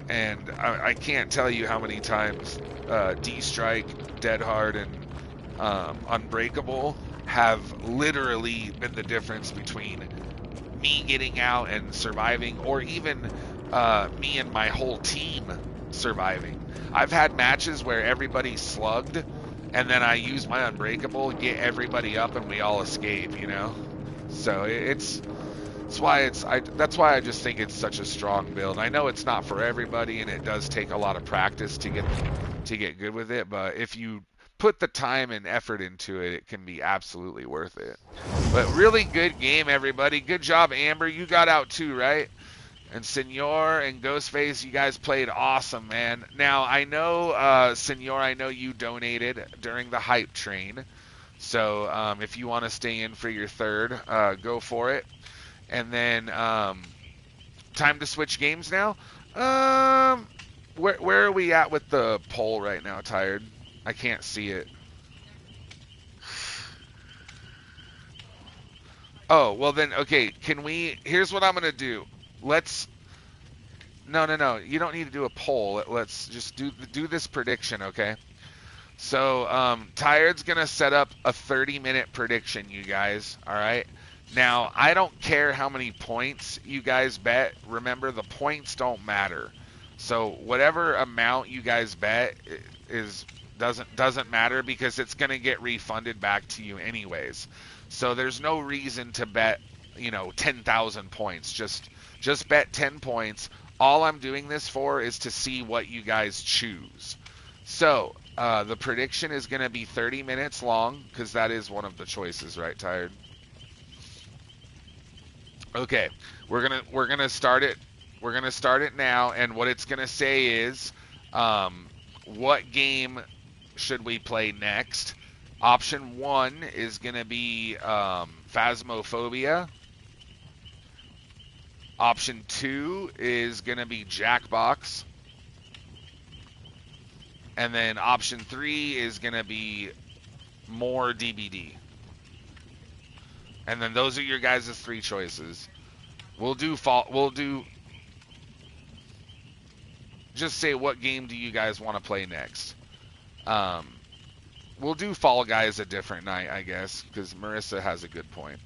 And I can't tell you how many times D-Strike, Dead Hard, and Unbreakable have literally been the difference between me getting out and surviving, or even me and my whole team surviving. I've had matches where everybody slugged, and then I use my Unbreakable, get everybody up, and we all escape, you know? So that's why I just think it's such a strong build. I know it's not for everybody, and it does take a lot of practice to get good with it, but if you put the time and effort into it, it can be absolutely worth it. But really good game, everybody. Good job, Amber. You got out too, right? And Senor and Ghostface, you guys played awesome, man. Now, I know, Senor, I know you donated during the hype train. So if you want to stay in for your third, go for it. And then, time to switch games now. Where are we at with the poll right now, Tired? I can't see it. Oh, well then, okay, here's what I'm going to do. No, you don't need to do a poll. Let's just do this prediction, okay? So, Tired's going to set up a 30-minute prediction, you guys, all right? Now, I don't care how many points you guys bet. Remember, the points don't matter. So, whatever amount you guys bet doesn't matter, because it's going to get refunded back to you anyways. So there's no reason to bet, 10,000 points. Just bet 10 points. All I'm doing this for is to see what you guys choose. So the prediction is going to be 30 minutes long, because that is one of the choices, right, Tired? Okay, we're gonna start it. We're gonna start it now, and what it's gonna say is, what game should we play next? Option 1 is going to be Phasmophobia. Option 2 is going to be Jackbox. And then option 3 is going to be more DBD. And then those are your guys' 3 choices. Just say, what game do you guys want to play next? We'll do Fall Guys a different night, I guess, because Marissa has a good point.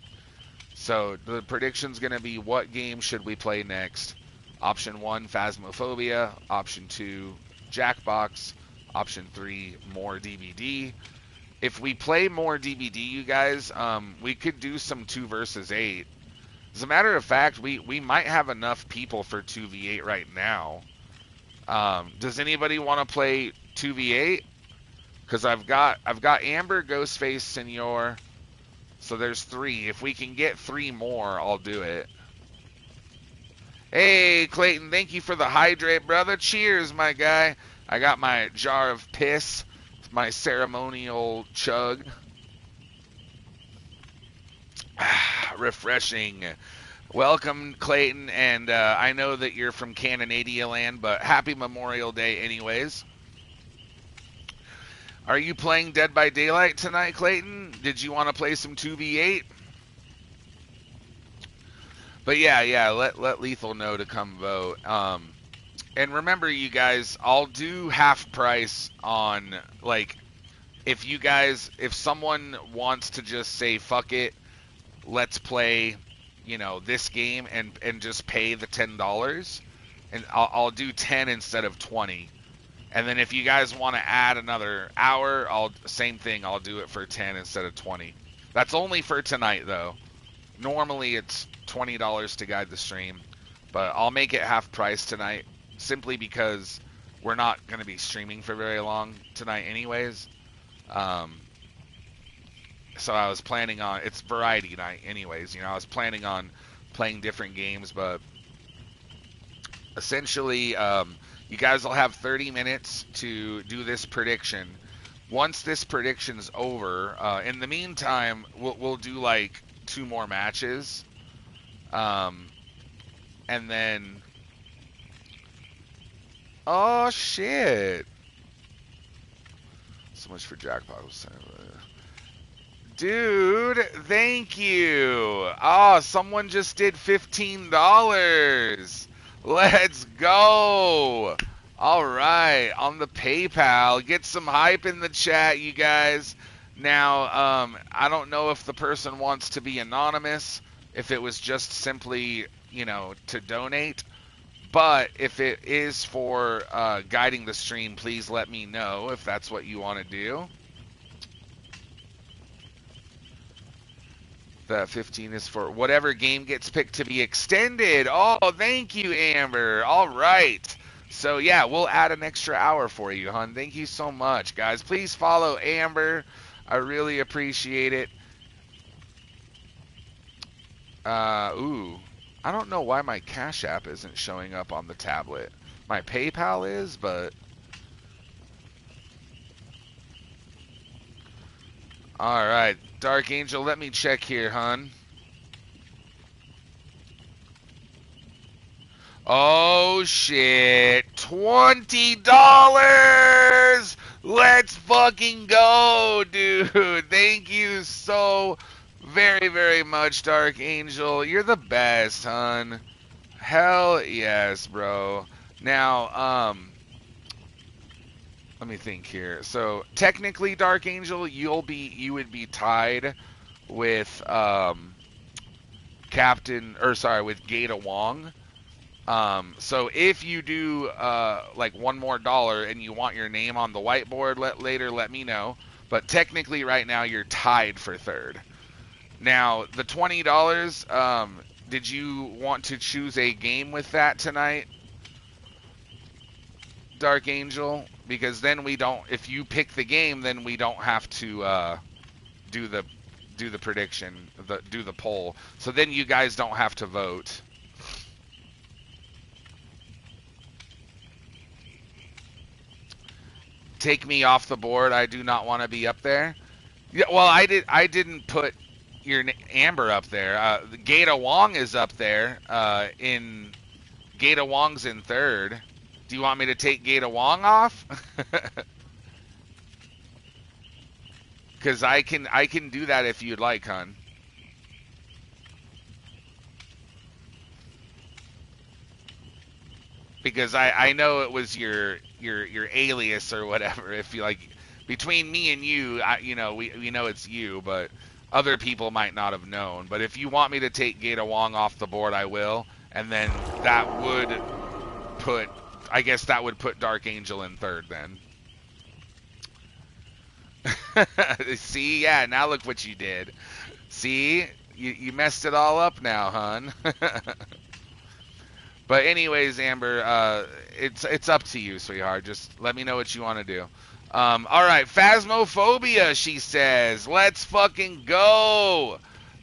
So the prediction's going to be, what game should we play next? Option 1, Phasmophobia. Option 2, Jackbox. Option 3, more DVD. if we play more DBD, you guys, we could do some 2 versus 8. As a matter of fact, we might have enough people for 2v8 right now. Does anybody want to play 2v8? Because I've got Amber, Ghostface, Senor. So there's 3. If we can get 3 more, I'll do it. Hey, Clayton, thank you for the hydrate, brother. Cheers, my guy. I got my jar of piss, my ceremonial chug. Refreshing. Welcome, Clayton, and I know that you're from Canadadia land, but happy Memorial Day anyways. Are you playing Dead by Daylight tonight, Clayton? Did you want to play some 2v8? But yeah, let Lethal know to come vote. And remember, you guys, I'll do half price on, like, if someone wants to just say, fuck it, let's play, you know, this game and just pay the $10, and I'll do 10 instead of 20. And then if you guys want to add another hour, same thing, I'll do it for 10 instead of 20. That's only for tonight, though. Normally it's $20 to guide the stream, but I'll make it half price tonight simply because we're not going to be streaming for very long tonight anyways. So I was planning on, it's variety night anyways, you know, I was planning on playing different games, but essentially you guys will have 30 minutes to do this prediction. Once this prediction's over, in the meantime, we'll do like 2 more matches, and then, oh shit, so much for jackpot. Dude, thank you. Oh, someone just did $15. Let's go. All right, on the PayPal. Get some hype in the chat, you guys. Now, I don't know if the person wants to be anonymous, if it was just simply, you know, to donate. But if it is for guiding the stream, please let me know if that's what you want to do. That 15 is for whatever game gets picked to be extended. Oh, thank you, Amber. All right. So, yeah, we'll add an extra hour for you, hon. Thank you so much, guys. Please follow Amber. I really appreciate it. Ooh. I don't know why my Cash App isn't showing up on the tablet. My PayPal is, but... All right. Dark Angel, let me check here, hon. Oh, shit. $20! Let's fucking go, dude. Thank you so very, very much, Dark Angel. You're the best, hon. Hell yes, bro. Now, let me think here. So technically, Dark Angel, you would be tied with with Gata Wong. So if you do like one more dollar and you want your name on the whiteboard later, let me know. But technically, right now you're tied for third. Now the $20. Did you want to choose a game with that tonight, Dark Angel? Because then we don't. If you pick the game, then we don't have to do the prediction, do the poll. So then you guys don't have to vote. Take me off the board. I do not want to be up there. Yeah, well, I didn't put your Amber up there. Gata Wong is up there. Gata Wong's in third. Do you want me to take Gata Wong off? Because I can do that if you'd like, hon. Because I know it was your alias or whatever. If you like, between me and you, you know, we know it's you, but other people might not have known. But if you want me to take Gata Wong off the board, I will. And then that would put, I guess that would put Dark Angel in third then. See, yeah, now look what you did. See, you messed it all up now, hun. But anyways, Amber, it's up to you, sweetheart. Just let me know what you want to do. All right, Phasmophobia, she says. Let's fucking go.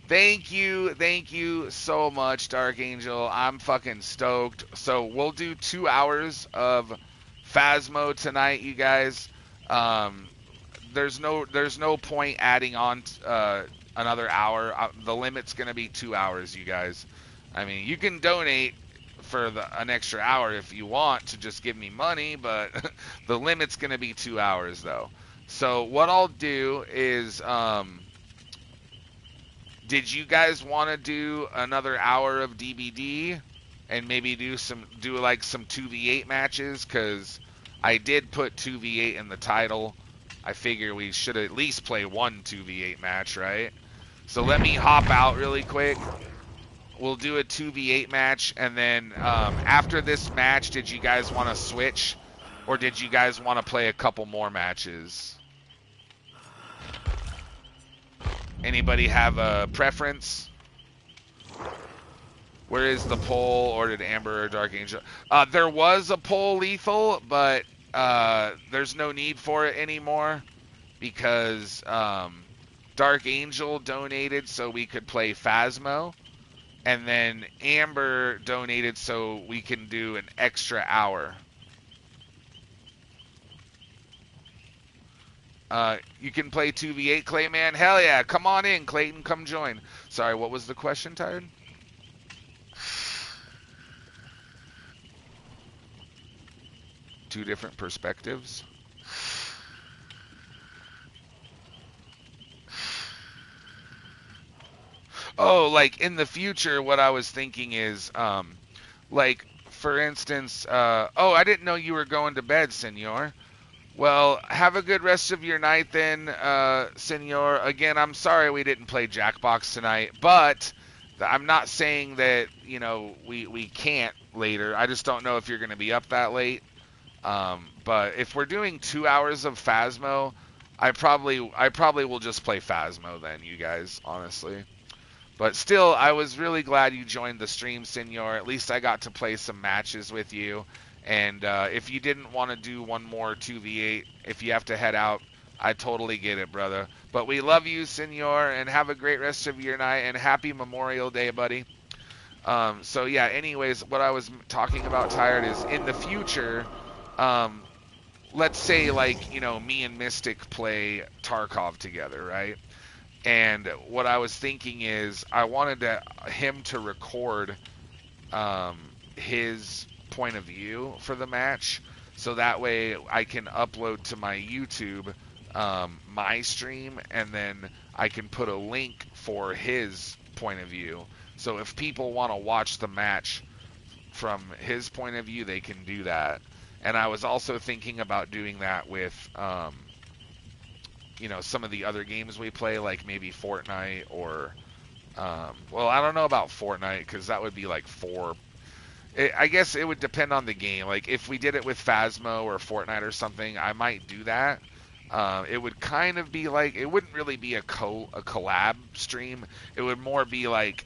Thank you so much, Dark Angel. I'm fucking stoked. So we'll do 2 hours of Phasmo tonight, you guys. Um, there's no point adding on another hour. The limit's gonna be 2 hours, you guys. I mean, you can donate for an extra hour if you want to just give me money, but the limit's gonna be 2 hours though. So what I'll do is, did you guys want to do another hour of DBD and maybe do like some 2v8 matches? Cause I did put 2v8 in the title. I figure we should at least play one 2v8 match, right? So let me hop out really quick. We'll do a 2v8 match, and then after this match, did you guys want to switch? Or did you guys want to play a couple more matches? Anybody have a preference? Where is the poll, or did Amber or Dark Angel? There was a poll, Lethal, but there's no need for it anymore because Dark Angel donated so we could play Phasmo, and then Amber donated so we can do an extra hour. You can play 2v8, Clayman? Hell yeah, come on in, Clayton, come join. Sorry, what was the question, Tired? Two different perspectives. Oh, like in the future, what I was thinking is, like, for instance, oh, I didn't know you were going to bed, senor. Well, have a good rest of your night then, senor. Again, I'm sorry we didn't play Jackbox tonight, but I'm not saying that, you know, we can't later. I just don't know if you're going to be up that late. But if we're doing 2 hours of Phasmo, I probably will just play Phasmo then, you guys, honestly. But still, I was really glad you joined the stream, senor. At least I got to play some matches with you. And if you didn't want to do one more 2v8, if you have to head out, I totally get it, brother. But we love you, senor, and have a great rest of your night, and happy Memorial Day, buddy. So yeah, anyways, what I was talking about, Tired, is in the future, let's say, like, you know, me and Mystic play Tarkov together, right? And what I was thinking is I wanted him to record his point of view for the match, so that way I can upload to my YouTube my stream, and then I can put a link for his point of view. So if people want to watch the match from his point of view, they can do that. And I was also thinking about doing that with you know, some of the other games we play, like maybe Fortnite or well, I don't know about Fortnite because that would be like I guess it would depend on the game. Like if we did it with Phasmo or Fortnite or something, I might do that. It would kind of be like, it wouldn't really be a collab stream. It would more be like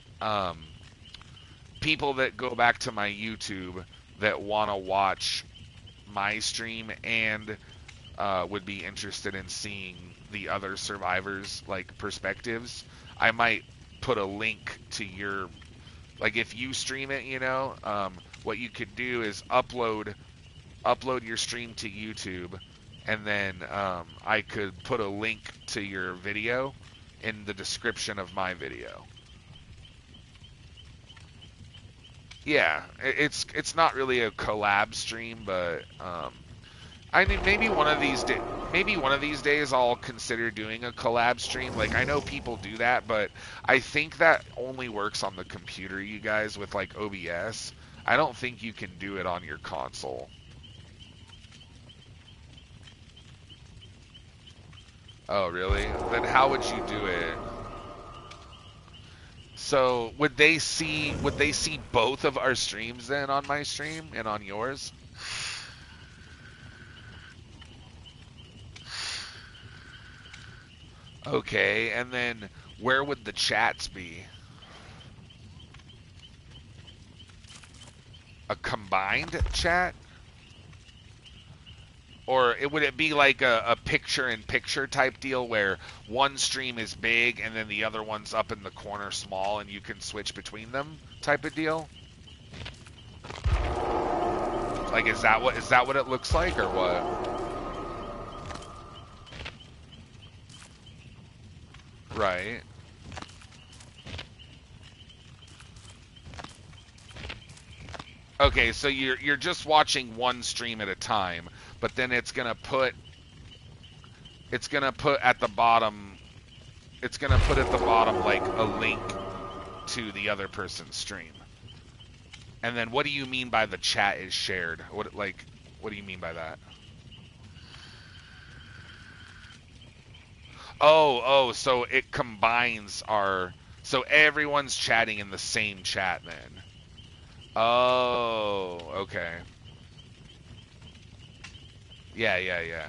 people that go back to my YouTube that want to watch my stream and would be interested in seeing the other survivors' like perspectives. I might put a link to your, like, if you stream it, you know, what you could do is upload your stream to YouTube, and then I could put a link to your video in the description of my video. Yeah, it's not really a collab stream, but I mean, maybe one of these days I'll consider doing a collab stream. Like, I know people do that, but I think that only works on the computer, you guys, with like OBS. I don't think you can do it on your console. Oh, really? Then how would you do it? So would they see both of our streams then on my stream and on yours? Okay, and then where would the chats be? A combined chat? Or would it be like a picture-in-picture type deal where one stream is big and then the other one's up in the corner small and you can switch between them type of deal? Like, is that what it looks like or what? Right. Okay, so you're just watching one stream at a time, but then it's gonna put at the bottom like a link to the other person's stream. And then what do you mean by the chat is shared? What do you mean by that? Oh, so it combines so everyone's chatting in the same chat then. Oh, okay. Yeah.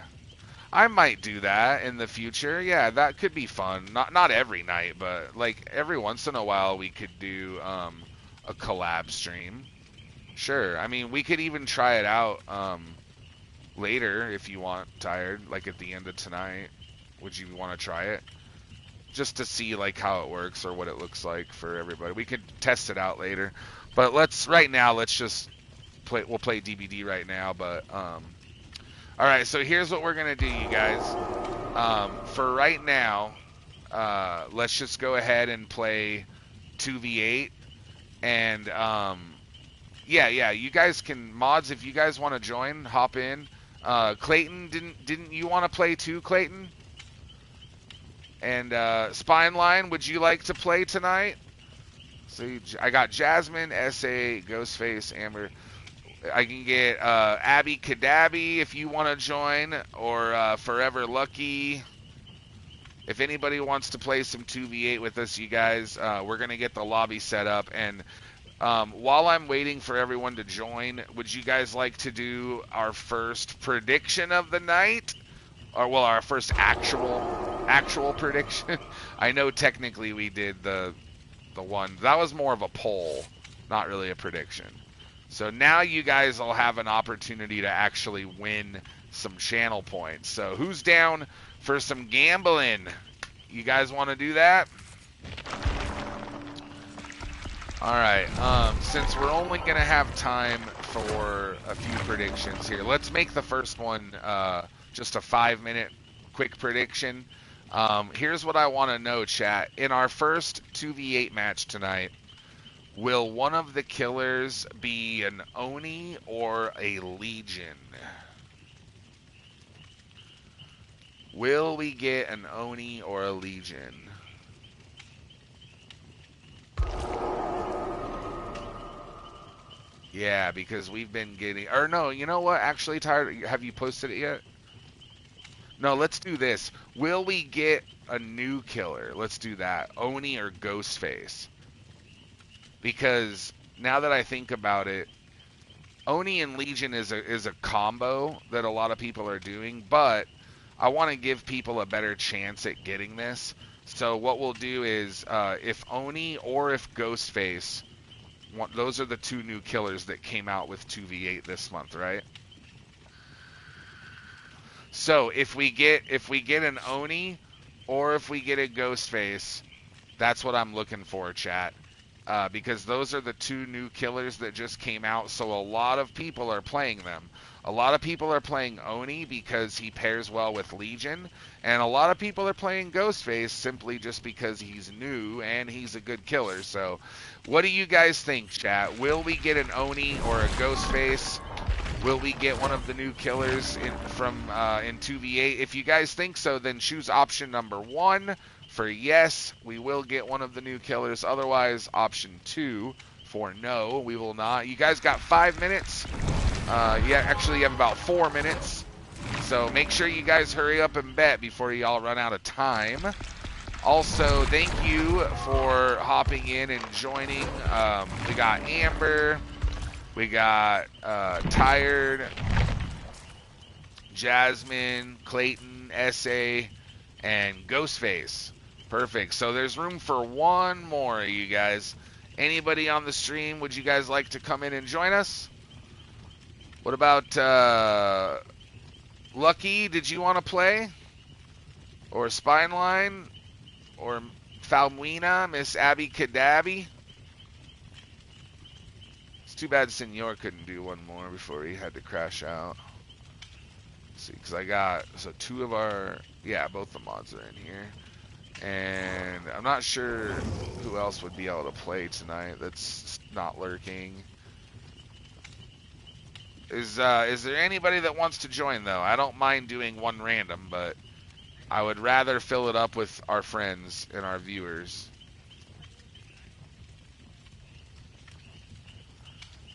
I might do that in the future. Yeah, that could be fun. Not every night, but like every once in a while we could do a collab stream. Sure. I mean, we could even try it out later if you want, Tired, like at the end of tonight. Would you want to try it? Just to see like how it works or what it looks like for everybody. We could test it out later. But right now let's just we'll play DBD right now, but all right, so here's what we're going to do, you guys. For right now, let's just go ahead and play 2v8 and yeah, you guys can mods if you guys want to join, hop in. Clayton, didn't you want to play too, Clayton? And Spineline, would you like to play tonight? So I got Jasmine, SA, Ghostface, Amber. I can get Abby Kadabi if you want to join, or Forever Lucky. If anybody wants to play some 2v8 with us, you guys, we're going to get the lobby set up. And while I'm waiting for everyone to join, would you guys like to do our first prediction of the night? Or, well, our first actual prediction? I know technically we did the one. That was more of a poll, not really a prediction. So now you guys will have an opportunity to actually win some channel points. So who's down for some gambling? You guys want to do that? All right. Since we're only going to have time for a few predictions here, let's make the first one just a 5-minute quick prediction. Here's what I want to know, chat. In our first 2v8 match tonight, will one of the killers be an Oni or a Legion? Will we get an Oni or a Legion? Yeah, because we've been getting... Or no, you know what? Actually, Tired, have you posted it yet? No, let's do this. Will we get a new killer? Let's do that. Oni or Ghostface? Because now that I think about it, Oni and Legion is a combo that a lot of people are doing, but I want to give people a better chance at getting this. So what we'll do is, if Oni or if Ghostface... Those are the two new killers that came out with 2v8 this month, right? So if we get an Oni or if we get a Ghostface, that's what I'm looking for, chat. Because those are the two new killers that just came out, so a lot of people are playing them. A lot of people are playing Oni because he pairs well with Legion, and a lot of people are playing Ghostface simply just because he's new and he's a good killer. So what do you guys think, chat? Will we get an Oni or a Ghostface? Will we get one of the new killers in 2v8? If you guys think so, then choose option number 1 for yes, we will get one of the new killers. Otherwise, option 2 for no, we will not. You guys got 5 minutes. Yeah, actually you have about 4 minutes. So make sure you guys hurry up and bet before y'all run out of time. Also, thank you for hopping in and joining. We got Amber. We got Tired, Jasmine, Clayton, SA, and Ghostface. Perfect. So there's room for one more, you guys. Anybody on the stream, would you guys like to come in and join us? What about Lucky? Did you want to play? Or Spineline? Or Falmuina? Miss Abby Kadabi? It's too bad Senor couldn't do one more before he had to crash out. Let's see, because I got, so two of our, yeah, both the mods are in here. And I'm not sure who else would be able to play tonight that's not lurking. Is there anybody that wants to join, though? I don't mind doing one random, but I would rather fill it up with our friends and our viewers.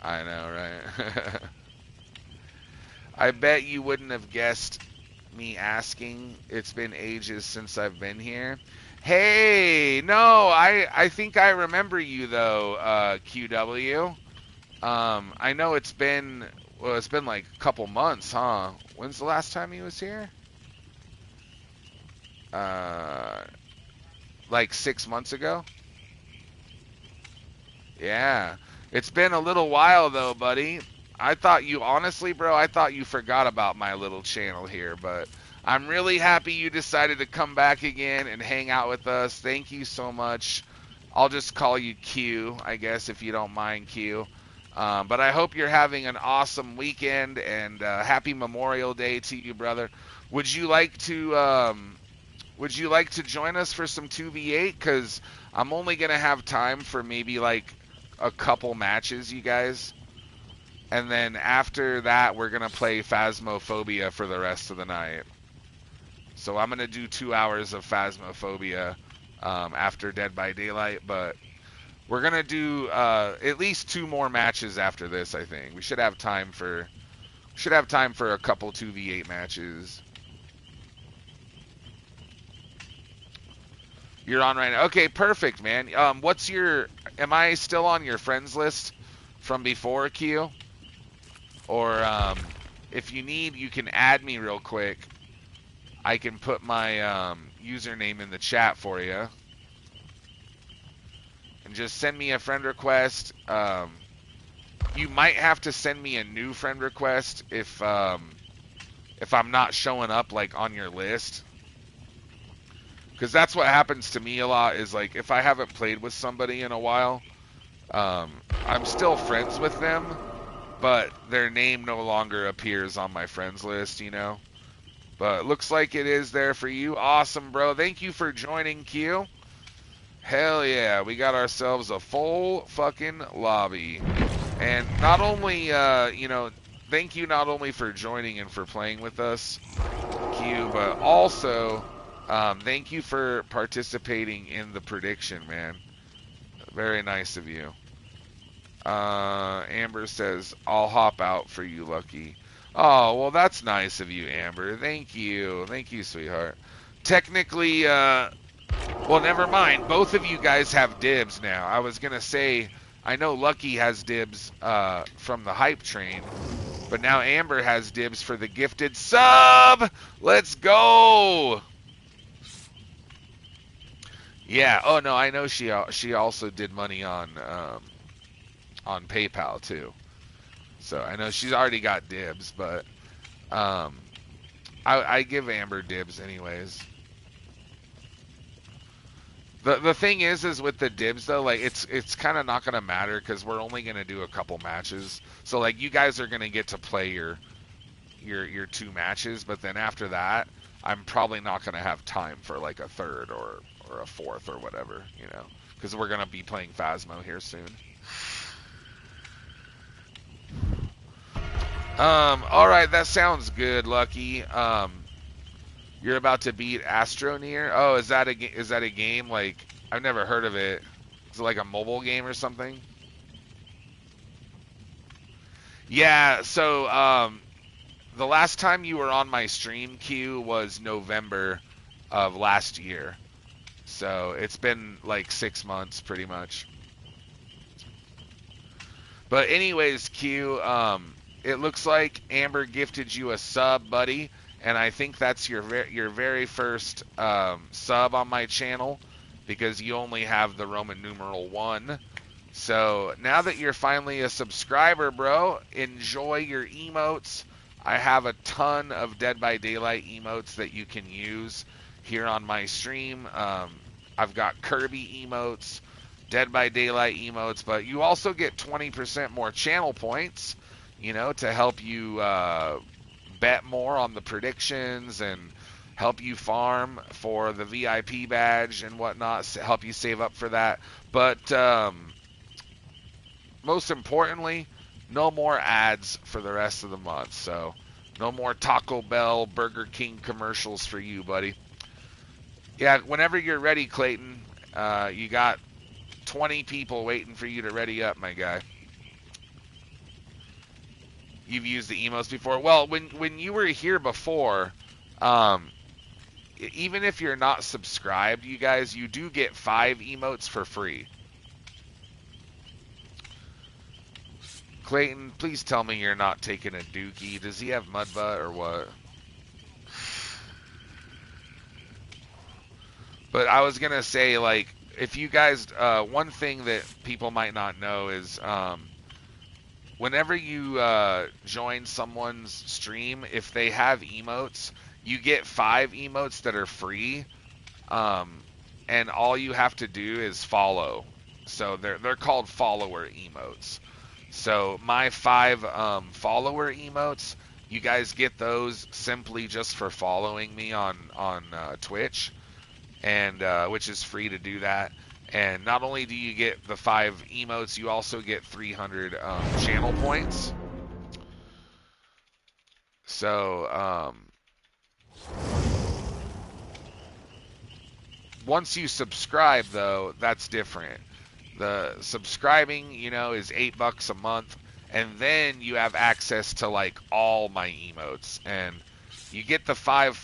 I know, right? I bet you wouldn't have guessed me asking. It's been ages since I've been here. Hey, no, I think I remember you, though, QW. I know it's been, well, it's been like a couple months, huh? When's the last time he was here? Like 6 months ago? Yeah. It's been a little while, though, buddy. I thought you, honestly, bro, I thought you forgot about my little channel here, but I'm really happy you decided to come back again and hang out with us. Thank you so much. I'll just call you Q, I guess, if you don't mind, Q. But I hope you're having an awesome weekend, and happy Memorial Day to you, brother. Would you like to join us for some 2v8? Because I'm only going to have time for maybe like a couple matches, you guys. And then after that, we're going to play Phasmophobia for the rest of the night. So I'm going to do 2 hours of Phasmophobia after Dead by Daylight. But we're going to do at least 2 more matches after this, I think. We should have time for a couple 2v8 matches. You're on right now. Okay, perfect, man. Am I still on your friends list from before, Q? Or if you need, you can add me real quick. I can put my username in the chat for you. And just send me a friend request. You might have to send me a new friend request if I'm not showing up like on your list. Because that's what happens to me a lot, is like if I haven't played with somebody in a while, I'm still friends with them, but their name no longer appears on my friends list, you know? But it looks like it is there for you. Awesome, bro. Thank you for joining, Q. Hell yeah, we got ourselves a full fucking lobby. And not only, thank you not only for joining and for playing with us, Q, but also thank you for participating in the prediction, man. Very nice of you. Amber says, I'll hop out for you, Lucky. Oh, well, that's nice of you, Amber. Thank you. Thank you, sweetheart. Technically, well, never mind. Both of you guys have dibs now. I was going to say, I know Lucky has dibs from the hype train, but now Amber has dibs for the gifted sub. Let's go. Yeah. Oh, no, I know she also did money on PayPal, too. So I know she's already got dibs, but I give Amber dibs anyways. The thing is with the dibs though, like it's kind of not gonna matter because we're only gonna do a couple matches. So like you guys are gonna get to play your 2 matches, but then after that, I'm probably not gonna have time for like a third or a fourth or whatever, you know, because we're gonna be playing Phasmo here soon. All right, that sounds good, Lucky. You're about to beat Astroneer. Oh, is that a game? Like, I've never heard of it. Is it like a mobile game or something? Yeah. So, the last time you were on my stream, Q, was November of last year. So it's been like 6 months, pretty much. But anyways, Q, it looks like Amber gifted you a sub, buddy. and I think that's your very first sub on my channel, because you only have the Roman numeral 1. So now that you're finally a subscriber, bro, enjoy your emotes. I have a ton of Dead by Daylight emotes that you can use here on my stream. I've got Kirby emotes, Dead by Daylight emotes, but you also get 20% more channel points, you know, to help you bet more on the predictions and help you farm for the VIP badge and whatnot, help you save up for that. But most importantly, no more ads for the rest of the month. So no more Taco Bell, Burger King commercials for you, buddy. Yeah, whenever you're ready, Clayton, you got 20 people waiting for you to ready up, my guy. You've used the emotes before. Well, when you were here before, even if you're not subscribed, you guys, you do get 5 emotes for free. Clayton, please tell me you're not taking a dookie. Does he have Mudbutt or what? But I was going to say, like, if you guys, one thing that people might not know is whenever you join someone's stream, if they have emotes, you get 5 emotes that are free, and all you have to do is follow. So they're called follower emotes. So my 5 follower emotes, you guys get those simply just for following me on Twitch, and which is free to do that. And not only do you get the 5 emotes, you also get 300 channel points. So once you subscribe, though, that's different. The subscribing, you know, is $8 a month, and then you have access to like all my emotes, and you get the 5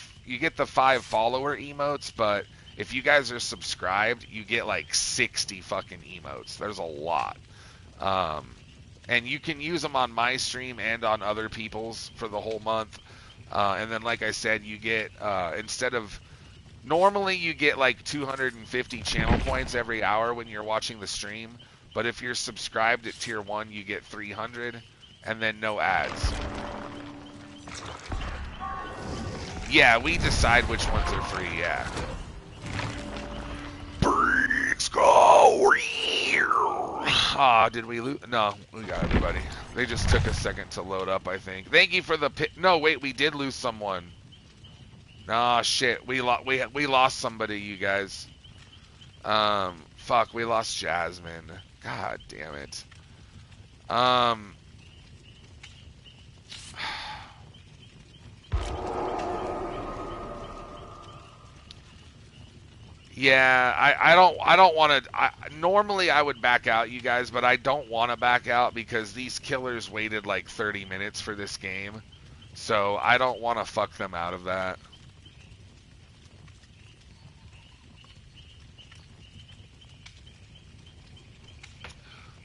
follower emotes. But if you guys are subscribed, you get like 60 fucking emotes. There's a lot, and you can use them on my stream and on other people's for the whole month. And then, like I said, you get instead of normally you get like 250 channel points every hour when you're watching the stream, but if you're subscribed at tier 1, you get 300, and then no ads. Yeah, we decide which ones are free, yeah. Let's go! Ah, did we lose? No, we got everybody. They just took a second to load up, I think. Thank you for the no, wait, we did lose someone. Oh shit, we lost somebody, you guys. Fuck, we lost Jasmine. God damn it. Yeah, I don't want to. Normally I would back out, you guys, but I don't want to back out because these killers waited like 30 minutes for this game, so I don't want to fuck them out of that.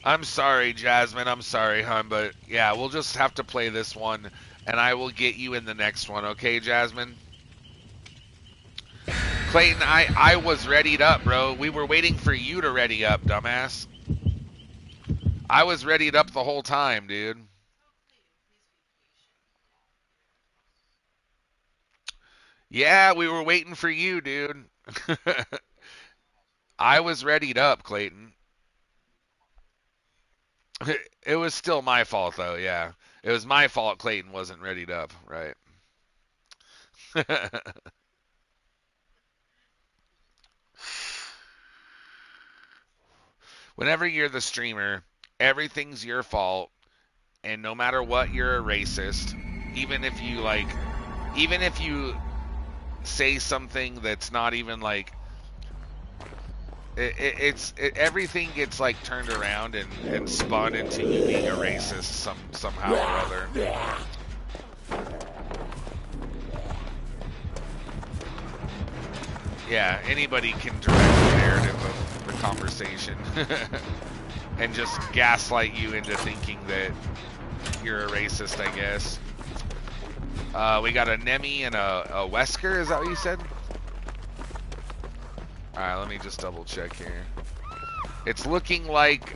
I'm sorry, Jasmine. I'm sorry, hon, but yeah, we'll just have to play this one, and I will get you in the next one, okay, Jasmine? Clayton, I was readied up, bro. We were waiting for you to ready up, dumbass. I was readied up the whole time, dude. Yeah, we were waiting for you, dude. I was readied up, Clayton. It was still my fault, though, yeah. It was my fault Clayton wasn't readied up, right? Whenever you're the streamer, everything's your fault, and no matter what, you're a racist. Even if you say something that's not even like, everything gets like turned around and spun into you being a racist somehow or other. Yeah, anybody can direct the narrative of the conversation and just gaslight you into thinking that you're a racist, I guess. We got a Nemi and a Wesker. Is that what you said? All right, let me just double check here. It's looking like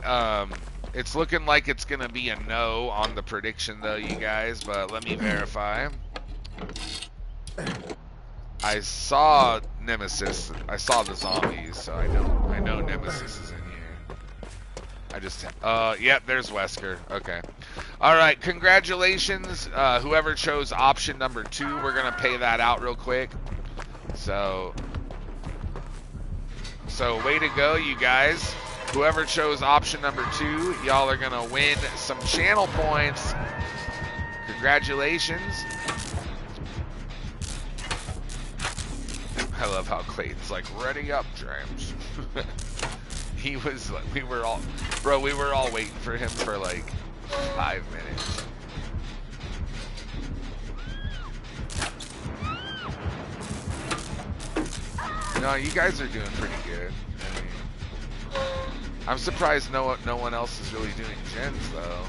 it's gonna be a no on the prediction though, you guys. But let me verify. I saw Nemesis. I saw the zombies, so I know Nemesis is in here. I just yep, there's Wesker. Okay. All right, congratulations. Whoever chose option number 2, we're gonna pay that out real quick. So way to go, you guys. Whoever chose option number 2, y'all are gonna win some channel points. Congratulations. I love how Clayton's like, ready up, James. He was like, we were all waiting for him for like 5 minutes. No, you guys are doing pretty good. I mean, I'm surprised no one else is really doing gens though.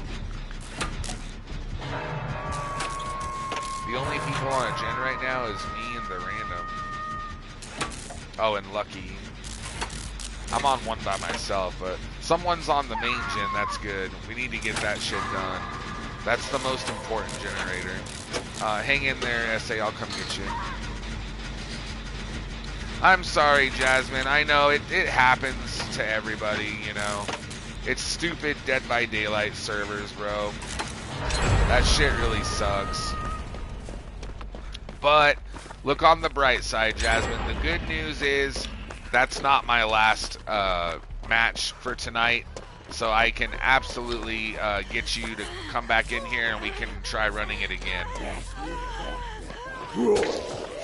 The only people on a gen right now is me and the random. Oh, and Lucky. I'm on one by myself, but someone's on the main gen. That's good. We need to get that shit done. That's the most important generator. Hang in there, SA. I'll come get you. I'm sorry, Jasmine. I know it happens to everybody, you know. It's stupid Dead by Daylight servers, bro. That shit really sucks. But look on the bright side, Jasmine. The good news is that's not my last match for tonight. So I can absolutely get you to come back in here and we can try running it again.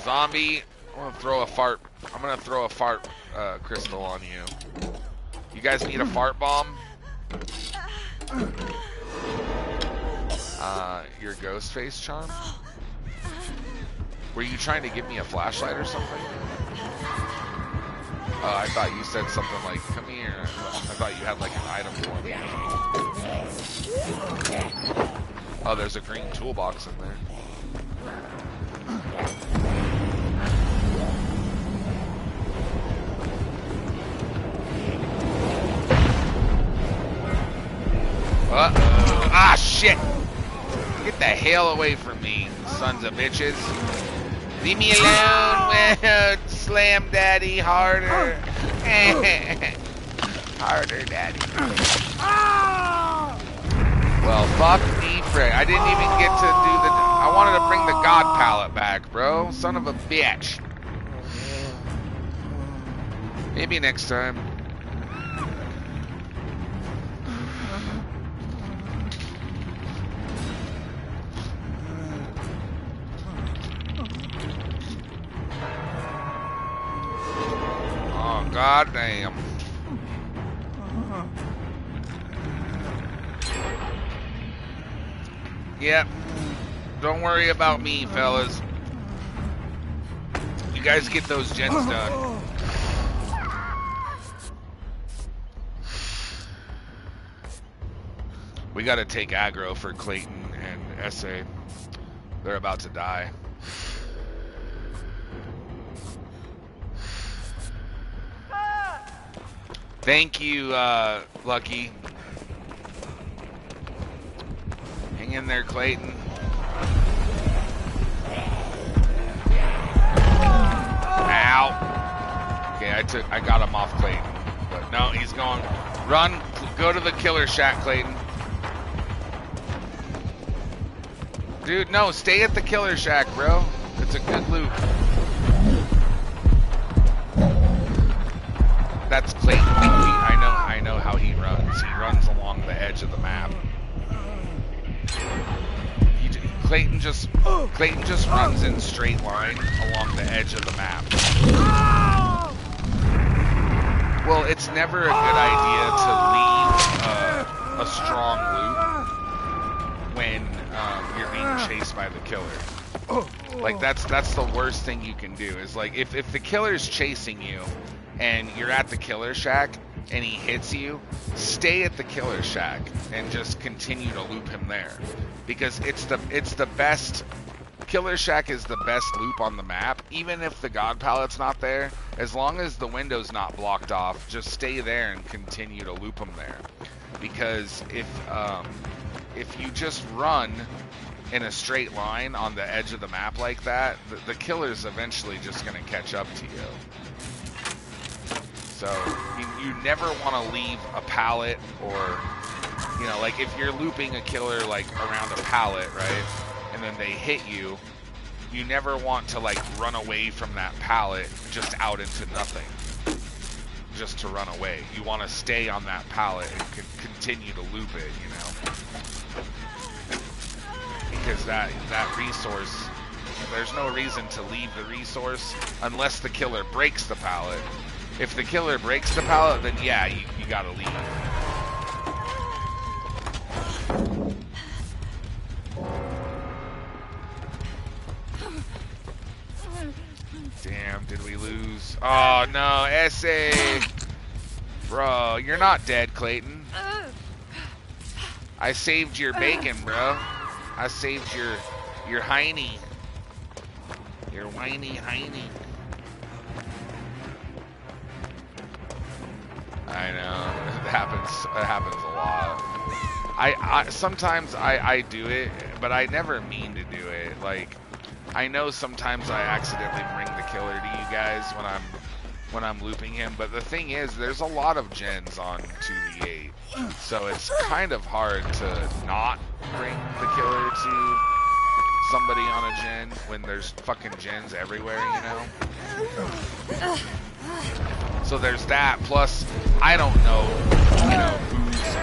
Zombie, I'm gonna throw a fart crystal on you. You guys need a fart bomb? Your ghost face charm? Were you trying to give me a flashlight or something? Oh, I thought you said something like, come here. I thought you had like an item for me. Oh, there's a green toolbox in there. Uh-oh. Ah, shit! Get the hell away from me, sons of bitches. Leave me alone, well, slam daddy, harder. Harder, daddy. Well, fuck me, Frick. I didn't even get to do the... I wanted to bring the God pallet back, bro. Son of a bitch. Maybe next time. God damn. Yep. Don't worry about me, fellas. You guys get those gens done. We gotta take aggro for Clayton and SA. They're about to die. Thank you, Lucky. Hang in there, Clayton. Ow. Okay, I got him off Clayton. But no, he's going. Run, go to the killer shack, Clayton. Dude, no, stay at the killer shack, bro. It's a good loop. That's Clayton. I know how he runs. He runs along the edge of the map. Clayton just runs in straight line along the edge of the map. Well, it's never a good idea to leave a strong loop when you're being chased by the killer. Like that's the worst thing you can do. Is like if the killer's chasing you and you're at the killer shack and he hits you, stay at the killer shack and just continue to loop him there, because it's the best Killer Shack is the best loop on the map, even if the God Pallet's not there. As long as the window's not blocked off, just stay there and continue to loop them there. Because if you just run in a straight line on the edge of the map like that, the killer's eventually just going to catch up to you. So you never want to leave a pallet, or, you know, like if you're looping a killer like around a pallet, right, and then they hit you, you never want to like run away from that pallet just out into nothing, just to run away. You want to stay on that pallet and continue to loop it, you know, because that resource, there's no reason to leave the resource unless the killer breaks the pallet. If the killer breaks the pallet, then yeah, you gotta leave. Damn, did we lose? Oh no, SA! Bro, you're not dead, Clayton. I saved your bacon, bro. I saved your hiney. Your whiny hiney. I know, it happens a lot. I sometimes I do it, but I never mean to do it. Like, I know sometimes I accidentally bring the killer to you guys when I'm looping him, but the thing is, there's a lot of gens on 2v8, so it's kind of hard to not bring the killer to somebody on a gen when there's fucking gens everywhere, you know? So there's that, plus I don't know, you know, who's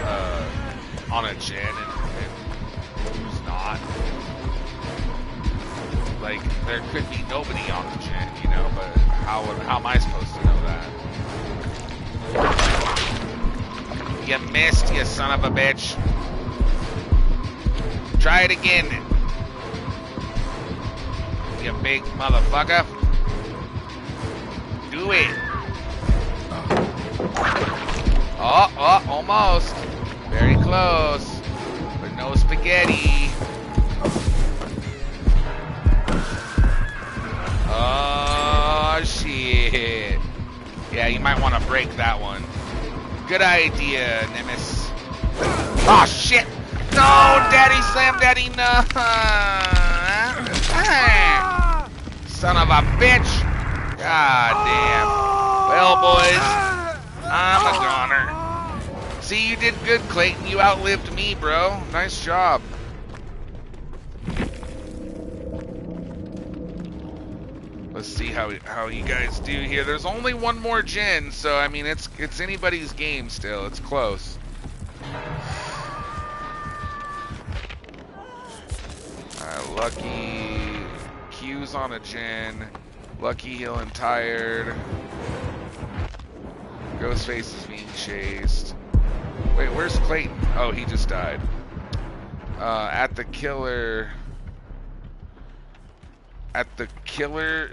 on a gen and who's not. Like, there could be nobody on the gen, you know, but how am I supposed to know that? You missed, you son of a bitch. Try it again, you big motherfucker. Do it. Oh, almost. Very close. But no spaghetti. Oh, shit. Yeah, you might want to break that one. Good idea, Nemesis. Oh, shit. No, Daddy Slam Daddy, no. Son of a bitch. God damn. Well, boys, I'm a goner. See, you did good, Clayton. You outlived me, bro. Nice job. Let's see how you guys do here. There's only one more gen, so I mean it's anybody's game still. It's close. Lucky Q's on a gen. Lucky healing tired. Ghostface is being chased. Wait, where's Clayton? Oh, he just died. At the killer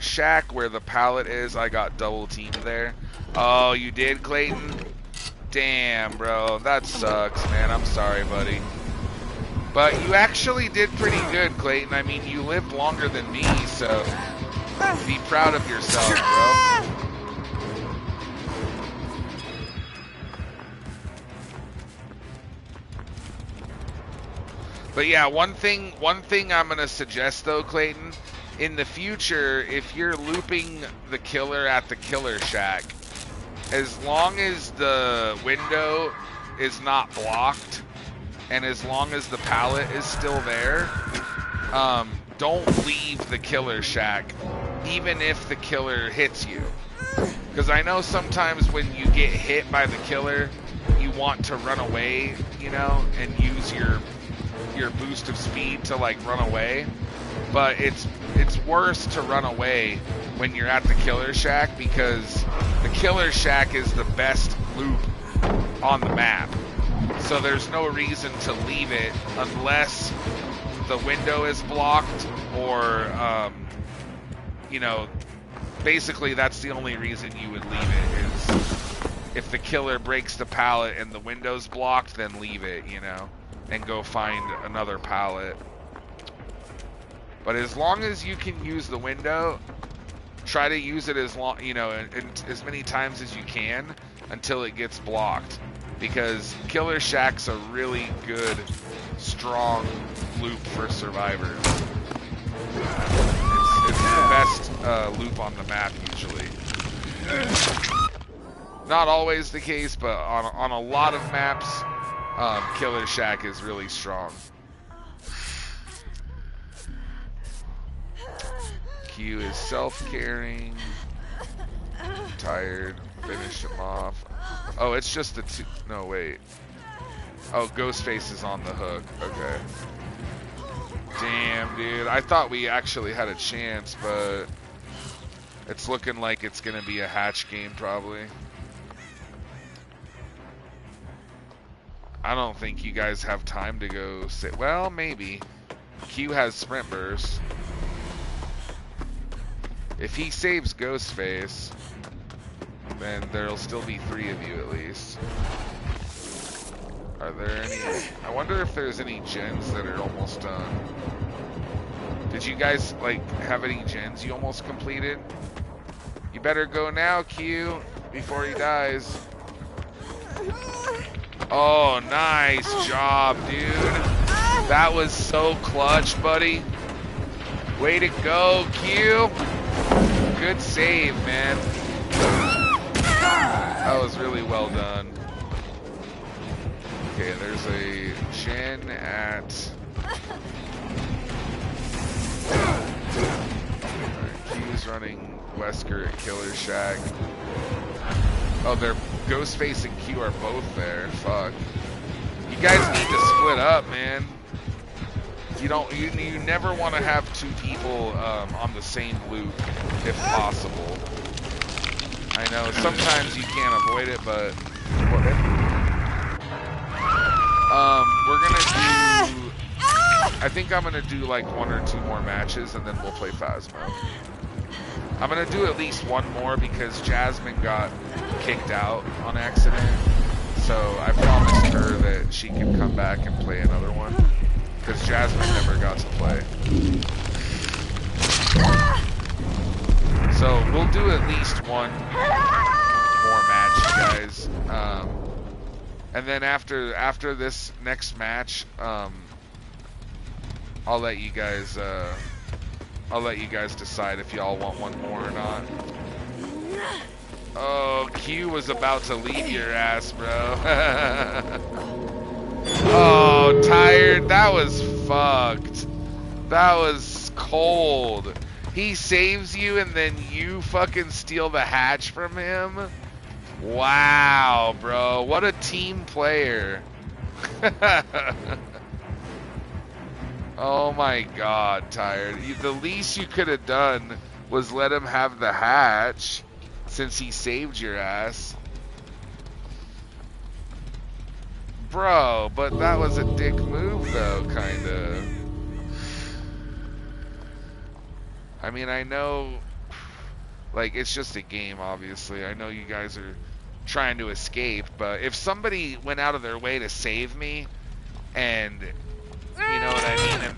shack where the pallet is, I got double teamed there. Oh, you did, Clayton? Damn, bro. That sucks, man. I'm sorry, buddy. But you actually did pretty good, Clayton. I mean, you lived longer than me, so be proud of yourself, bro. But yeah, one thing I'm gonna suggest though, Clayton, in the future, if you're looping the killer at the killer shack, as long as the window is not blocked and as long as the pallet is still there, don't leave the killer shack, even if the killer hits you. Because I know sometimes when you get hit by the killer, you want to run away, you know, and use your boost of speed to like run away, but it's worse to run away when you're at the killer shack, because the killer shack is the best loop on the map, so there's no reason to leave it unless the window is blocked, or you know, basically that's the only reason you would leave it, is if the killer breaks the pallet and the window's blocked, then leave it, you know, and go find another pallet. But as long as you can use the window, try to use it as long, you know, and as many times as you can until it gets blocked. Because Killer Shack's a really good, strong loop for survivors. It's the best loop on the map usually. Not always the case, but on a lot of maps, Killer Shack is really strong. Q is self-caring. Tired. Finish him off. Oh, it's just the two. No, wait. Oh, Ghostface is on the hook. Okay. Damn, dude. I thought we actually had a chance, but it's looking like it's going to be a hatch game, probably. I don't think you guys have time to go sit. Well, maybe. Q has sprint burst. If he saves Ghostface, then there'll still be 3 of you at least. Are there any... I wonder if there's any gens that are almost done. Did you guys, like, have any gens you almost completed? You better go now, Q, before he dies. Oh, nice job, dude. That was so clutch, buddy. Way to go, Q. Good save, man. That was really well done. Okay, there's a gen at... Q's running Wesker at Killer Shack. Oh, they're Ghostface and Q are both there. Fuck. You guys need to split up, man. You never want to have 2 people on the same loop if possible. I know sometimes you can't avoid it, but we're gonna do. I think I'm gonna do like 1 or 2 more matches, and then we'll play Phasmo. I'm gonna do at least 1 more because Jasmine got kicked out on accident. So I promised her that she can come back and play another one. Because Jasmine never got to play. So we'll do at least 1 more match, you guys. And then after this next match, I'll let you guys decide if y'all want 1 more or not. Oh, Q was about to leave your ass, bro. Oh, tired. That was fucked. That was cold. He saves you and then you fucking steal the hatch from him? Wow, bro. What a team player. Oh my god, tired. The least you could have done was let him have the hatch since he saved your ass. Bro, but that was a dick move though, kinda. I mean, I know, like, it's just a game, obviously. I know you guys are trying to escape, but if somebody went out of their way to save me, and, you know what I mean, and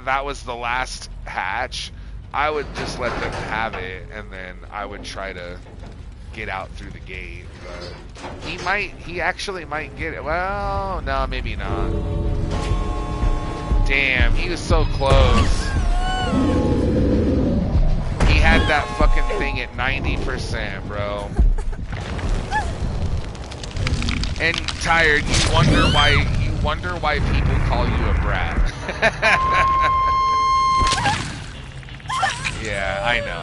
that was the last hatch, I would just let them have it, and then I would try to get out through the gate. But he actually might get it. Well, no, maybe not. Damn, he was so close. He had that fucking thing at 90%, bro. And tired, you wonder why people call you a brat. Yeah, I know.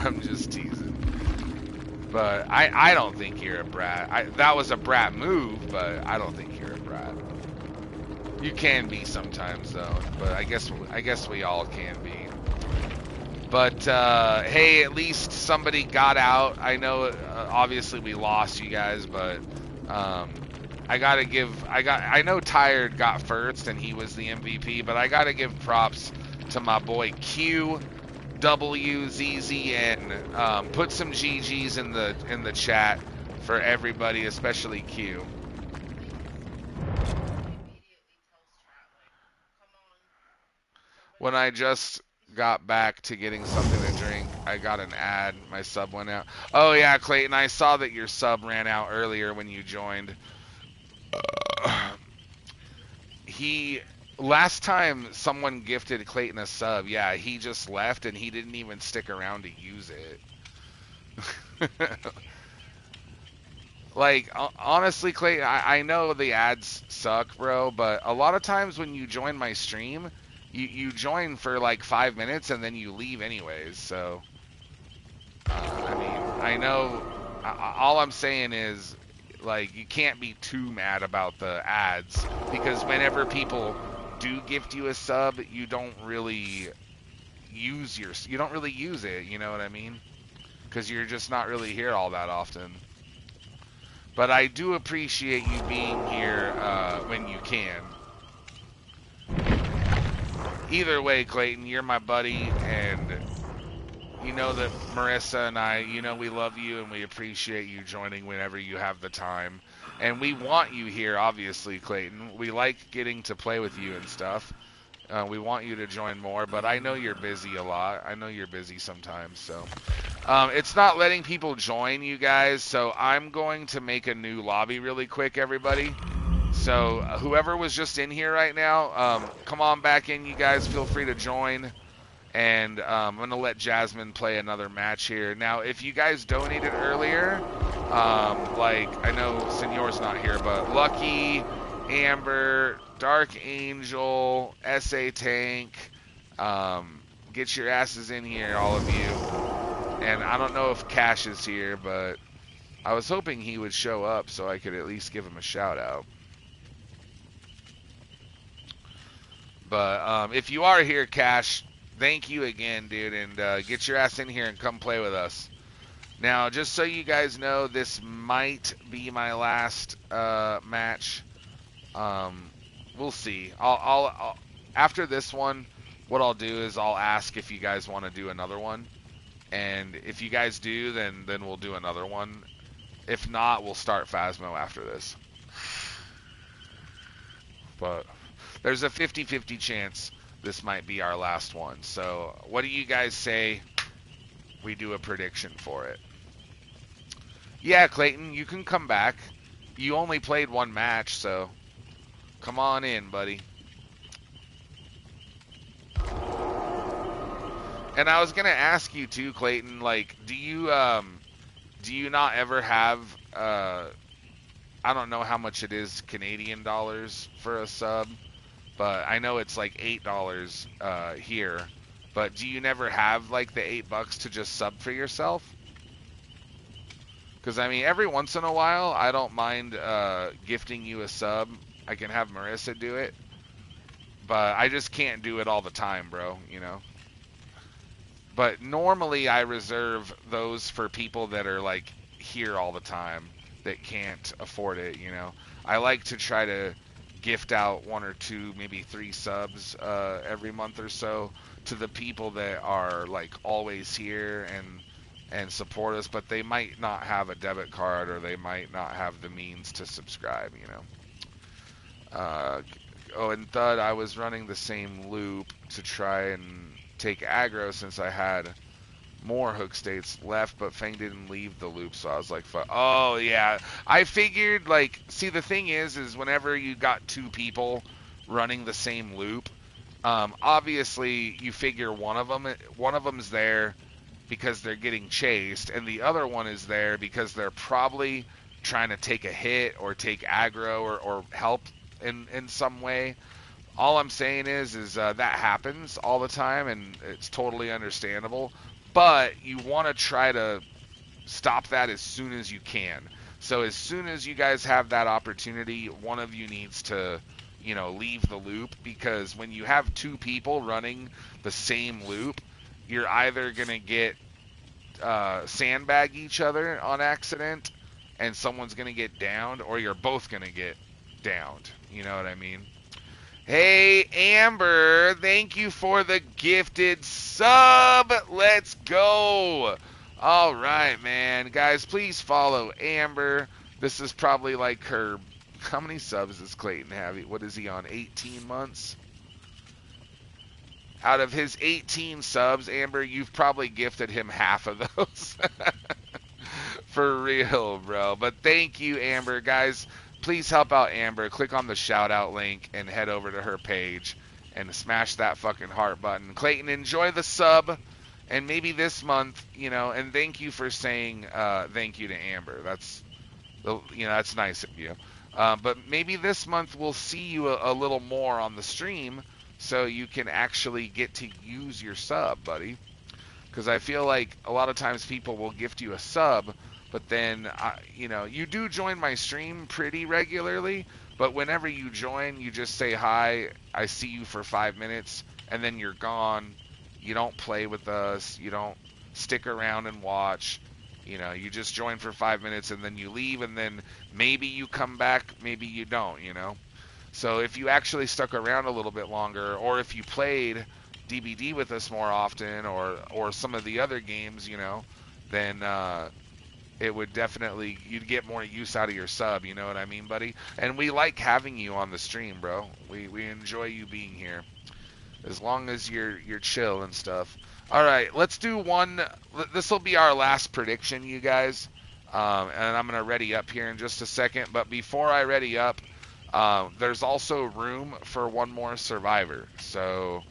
I'm just teasing. But I don't think you're a brat. That was a brat move, but I don't think you're a brat. You can be sometimes though, but I guess we all can be. But hey, at least somebody got out. I know obviously we lost, you guys, but I know Tired got first and he was the MVP, but I gotta give props to my boy Q, WZZN. Put some GGs in the chat for everybody, especially Q. When I just got back to getting something to drink, I got an ad. My sub went out. Oh yeah, Clayton, I saw that your sub ran out earlier when you joined. He last time someone gifted Clayton a sub, yeah, he just left and he didn't even stick around to use it. Like honestly, Clayton, I know the ads suck, bro, but a lot of times when you join my stream, you join for like 5 minutes and then you leave anyways. So I mean, I know. All I'm saying is, like, you can't be too mad about the ads because whenever people do gift you a sub, you don't really you don't really use it. You know what I mean? Because you're just not really here all that often. But I do appreciate you being here when you can. Either way, Clayton, you're my buddy, and you know that Marissa and I, you know we love you and we appreciate you joining whenever you have the time. And we want you here, obviously, Clayton. We like getting to play with you and stuff. We want you to join more, but I know you're busy a lot. I know you're busy sometimes, so. It's not letting people join, you guys, so I'm going to make a new lobby really quick, everybody. So whoever was just in here right now, come on back in, you guys. Feel free to join. And I'm going to let Jasmine play another match here. Now, if you guys donated earlier, like, I know Senor's not here, but Lucky, Amber, Dark Angel, SA Tank, get your asses in here, all of you. And I don't know if Cash is here, but I was hoping he would show up so I could at least give him a shout out. But if you are here, Cash, thank you again, dude, and get your ass in here and come play with us. Now, just so you guys know, this might be my last match. We'll see. I'll after this one, what I'll do is I'll ask if you guys want to do another one, and if you guys do, then we'll do another one. If not, we'll start Phasmo after this. But there's a 50-50 chance this might be our last one. So what do you guys say we do a prediction for it? Yeah, Clayton, you can come back. You only played one match, so come on in, buddy. And I was going to ask you too, Clayton, like, do you not ever have, I don't know how much it is Canadian dollars for a sub, but I know it's like $8 here. But do you never have like the $8 to just sub for yourself? Because I mean, every once in a while, I don't mind gifting you a sub. I can have Marissa do it, but I just can't do it all the time, bro. You know. But normally, I reserve those for people that are like here all the time that can't afford it. You know, I like to try to gift out 1 or 2, maybe 3 subs every month or so to the people that are like always here and support us, but they might not have a debit card or they might not have the means to subscribe, you know. Oh, and Thud, I was running the same loop to try and take aggro since I had more hook states left, but Fang didn't leave the loop, so I was like, oh yeah. I figured, like, see, the thing is whenever you got 2 people running the same loop, obviously you figure one of them's there because they're getting chased, and the other one is there because they're probably trying to take a hit or take aggro or help in some way. All I'm saying is that happens all the time, and it's totally understandable. But you want to try to stop that as soon as you can. So as soon as you guys have that opportunity, one of you needs to, you know, leave the loop, because when you have 2 people running the same loop, you're either going to get sandbag each other on accident and someone's going to get downed, or you're both going to get downed. You know what I mean? Hey, Amber, thank you for the gifted sub. Let's go. All right, man. Guys, please follow Amber. This is probably like her... How many subs does Clayton have? What is he on, 18 months? Out of his 18 subs, Amber, you've probably gifted him half of those. For real, bro. But thank you, Amber. Guys, please help out Amber. Click on the shout out link and head over to her page and smash that fucking heart button. Clayton, enjoy the sub. And maybe this month, and thank you for saying thank you to Amber. That's nice of you. But maybe this month we'll see you a little more on the stream so you can actually get to use your sub, buddy. Because I feel like a lot of times people will gift you a sub, but then, you do join my stream pretty regularly, but whenever you join, you just say hi, I see you for 5 minutes, and then you're gone. You don't play with us. You don't stick around and watch. You just join for 5 minutes, and then you leave, and then maybe you come back, maybe you don't, So if you actually stuck around a little bit longer, or if you played DBD with us more often, or some of the other games, then it would definitely, you'd get more use out of your sub, you know what I mean, buddy? And we like having you on the stream, bro. We enjoy you being here, as long as you're chill and stuff. All right, let's do one. This will be our last prediction, you guys, and I'm gonna ready up here in just a second. But before I ready up, there's also room for one more survivor. So,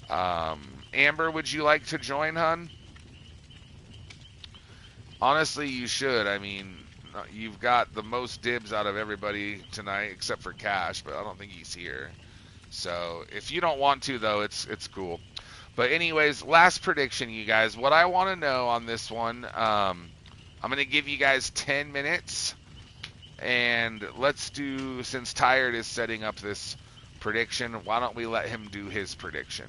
Amber, would you like to join, hun? Honestly, you should. I mean, you've got the most dibs out of everybody tonight, except for Cash, but I don't think he's here. So if you don't want to, though, it's cool. But anyways, last prediction, you guys. What I want to know on this one, I'm going to give you guys 10 minutes. And let's do, since Tired is setting up this prediction, why don't we let him do his prediction?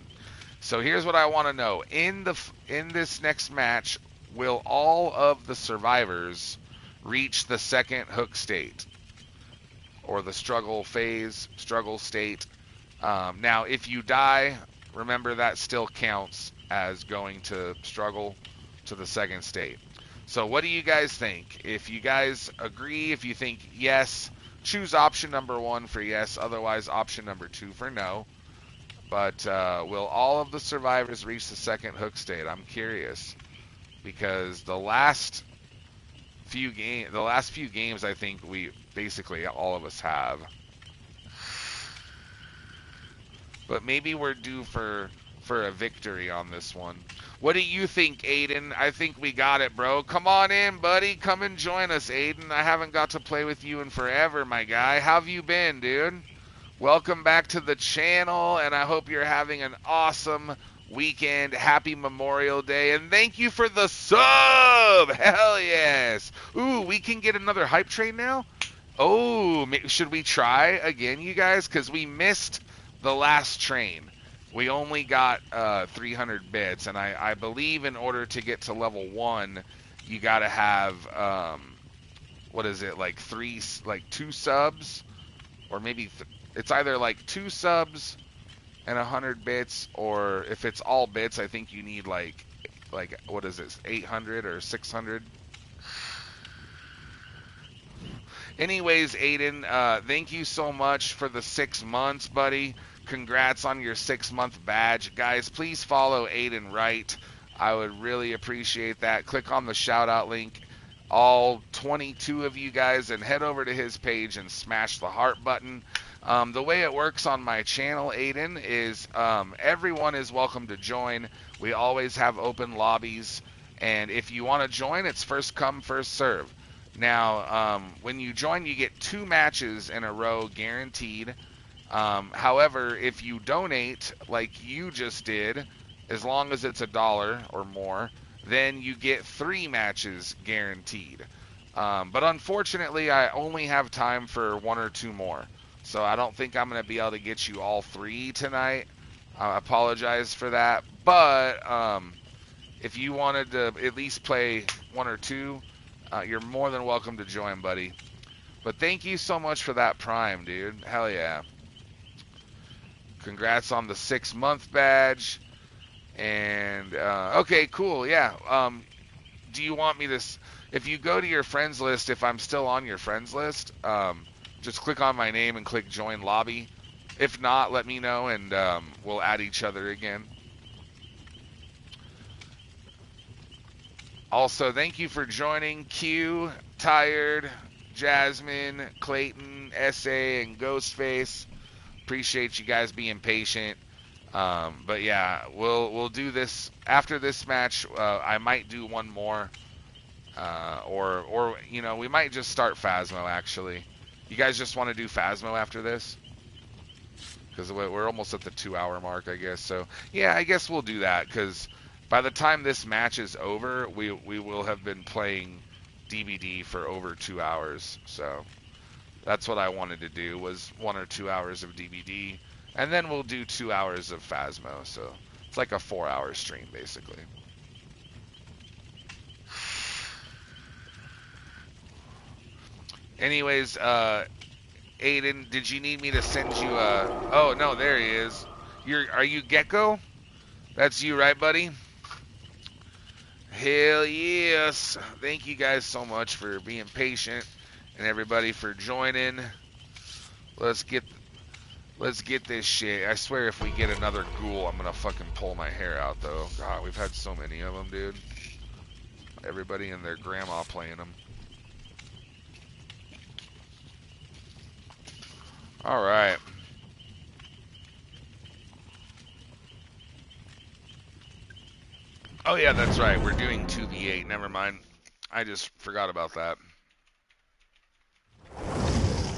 So here's what I want to know. In this next match, will all of the survivors reach the second hook state? Or the struggle state? Now, if you die, remember that still counts as going to struggle to the second state. So what do you guys think? If you guys agree, if you think yes, choose option number 1 for yes, otherwise option number 2 for no. But will all of the survivors reach the second hook state? I'm curious, because the last few games, I think we basically all of us have. But maybe we're due for a victory on this one. What do you think, Aiden? I think we got it, bro. Come on in, buddy. Come and join us, Aiden. I haven't got to play with you in forever, my guy. How have you been, dude? Welcome back to the channel, and I hope you're having an awesome weekend. Happy Memorial Day, and thank you for the sub. Hell yes. Ooh, we can get another hype train now? Oh, should we try again, you guys? Because we missed the last train. We only got 300 bits, and I believe in order to get to level 1, you got to have, what is it, like 2 subs? Or maybe, it's either like 2 subs and 100 bits, or if it's all bits, I think you need like what is this, 800 or 600? Anyways, Aiden, thank you so much for the 6 months, buddy. Congrats on your 6-month badge. Guys, please follow Aiden Wright. I would really appreciate that. Click on the shout-out link, all 22 of you guys, and head over to his page and smash the heart button. The way it works on my channel, Aiden, is everyone is welcome to join. We always have open lobbies, and if you want to join, it's first come, first serve. Now, when you join, you get 2 matches in a row guaranteed. However, if you donate like you just did, as long as it's $1 or more, then you get 3 matches guaranteed. But unfortunately, I only have time for 1 or 2 more. So I don't think I'm going to be able to get you all 3 tonight. I apologize for that. But if you wanted to at least play 1 or 2, you're more than welcome to join, buddy. But thank you so much for that Prime, dude. Hell yeah. Congrats on the 6-month badge. And, okay, cool, yeah. Do you want me to, if you go to your friends list, if I'm still on your friends list, just click on my name and click join lobby. If not, let me know, and we'll add each other again. Also, thank you for joining Q, Tired, Jasmine, Clayton, SA, and Ghostface. Appreciate you guys being patient. But yeah, we'll do this after this match. I might do one more, or you know, we might just start Phasmo. Actually, you guys just want to do Phasmo after this? Because we're almost at the 2-hour mark, I guess. So yeah, I guess we'll do that. Because by the time this match is over, we will have been playing DBD for over 2 hours. So that's what I wanted to do, was 1 or 2 hours of DBD, and then we'll do 2 hours of Phasmo. So it's like a 4-hour stream basically. Anyways, Aiden, did you need me to send you a... Oh, no, there he is. Are you Gecko? That's you, right, buddy? Hell yes. Thank you guys so much for being patient, and everybody for joining. Let's get this shit. I swear if we get another ghoul, I'm gonna fucking pull my hair out, though. God, we've had so many of them, dude. Everybody and their grandma playing them. All right. Oh yeah, that's right. We're doing 2v8. Never mind. I just forgot about that.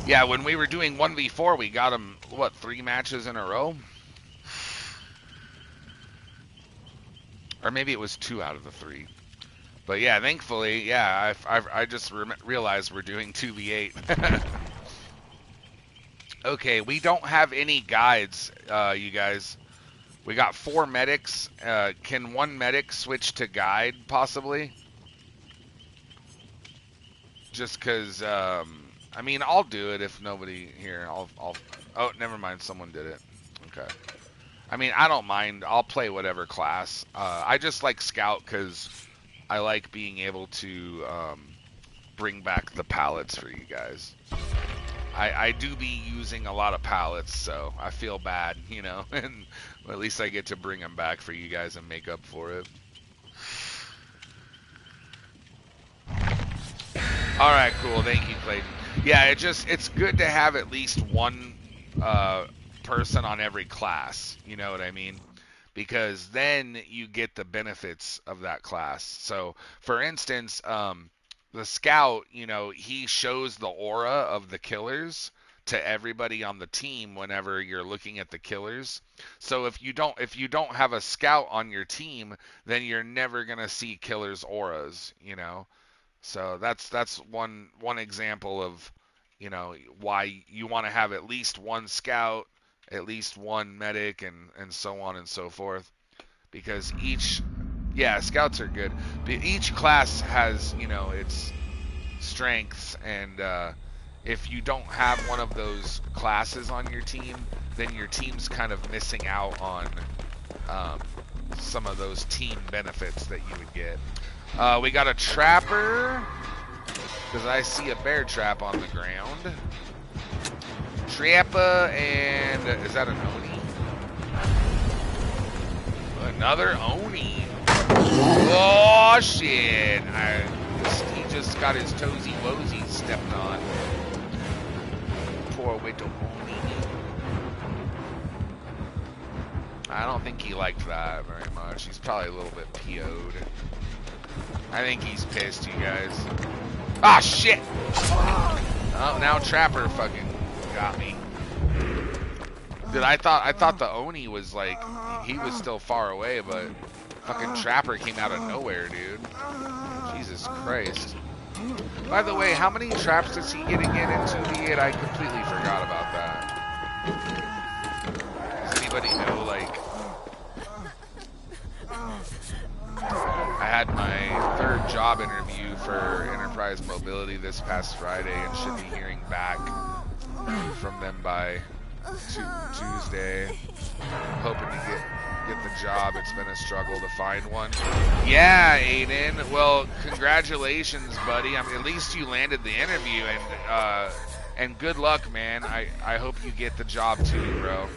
Yeah, when we were doing 1v4, we got them, what, 3 matches in a row? Or maybe it was 2 out of the 3. But yeah, thankfully, yeah, I just realized we're doing 2v8. Okay, we don't have any guides, you guys. We got 4 medics. Can 1 medic switch to guide, possibly? Just because, I mean, I'll do it if nobody here. I'll. Oh, never mind. Someone did it. Okay. I mean, I don't mind. I'll play whatever class. I just like Scout because I like being able to bring back the pallets for you guys. I do be using a lot of pallets, so I feel bad, you know, and well, at least I get to bring them back for you guys and make up for it. All right, cool. Thank you, Clayton. Yeah, it's good to have at least 1 person on every class, you know what I mean? Because then you get the benefits of that class. So, for instance, the Scout, you know, he shows the aura of the killers to everybody on the team whenever you're looking at the killers. So if you don't have a Scout on your team, then you're never gonna see killers' auras, you know. So that's one example of, you know, why you want to have at least 1 Scout, at least 1 medic, and so on and so forth, because yeah, Scouts are good. But each class has, you know, its strengths, and if you don't have one of those classes on your team, then your team's kind of missing out on some of those team benefits that you would get. We got a trapper, because I see a bear trap on the ground. Trapper, and is that an Oni? Another Oni. Oh shit! He just got his toesy woesies stepped on. Poor little Oni. I don't think he liked that very much. He's probably a little bit PO'd. I think he's pissed, you guys. Ah, shit! Oh, now Trapper fucking got me. Dude, I thought the Oni was like, he was still far away, but fucking Trapper came out of nowhere, dude. Jesus Christ. By the way, how many traps does he get again in 2v8? I completely forgot about that. Does anybody know, like... I had my 3rd job interview for Enterprise Mobility this past Friday and should be hearing back from them by Tuesday. Hoping to get the job. It's been a struggle to find one. Yeah, Aiden. Well, congratulations, buddy. I mean, at least you landed the interview, and good luck, man. I hope you get the job too, bro.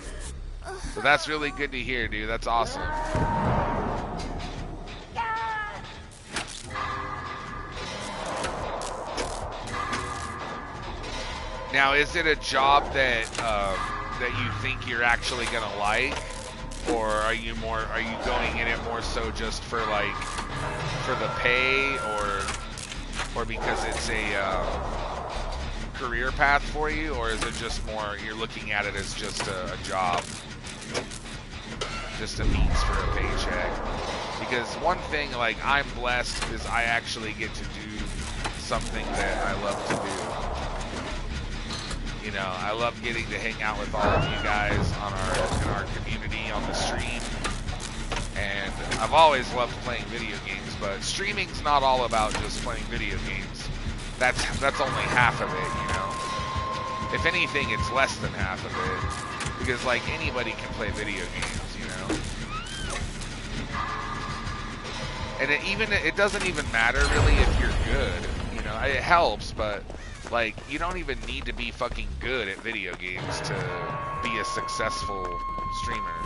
So that's really good to hear, dude. That's awesome. Now, is it a job that that you think you're actually gonna like, or are you going in it more so just for like for the pay, or because it's a career path for you, or is it just more you're looking at it as just a job, just a means for a paycheck? Because one thing, like, I'm blessed is I actually get to do something that I love to do. You know, I love getting to hang out with all of you guys in our community on the stream. And I've always loved playing video games, but streaming's not all about just playing video games. That's only half of it, you know. If anything, it's less than half of it, because like anybody can play video games, you know. And it doesn't even matter really if you're good, you know. It helps, but like you don't even need to be fucking good at video games to be a successful streamer.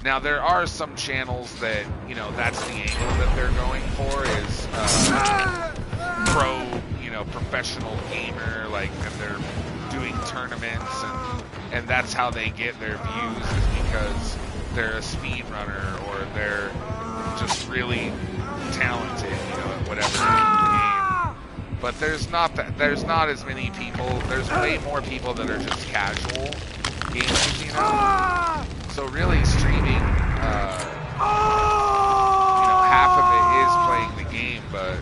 Now there are some channels that, you know, that's the angle that they're going for, is pro, you know, professional gamer, like, and they're doing tournaments, and that's how they get their views, is because they're a speedrunner or they're just really talented, you know, at whatever game. But there's not as many people. There's way more people that are just casual gamers, you know. So really, streaming, you know, half of it is playing the game, but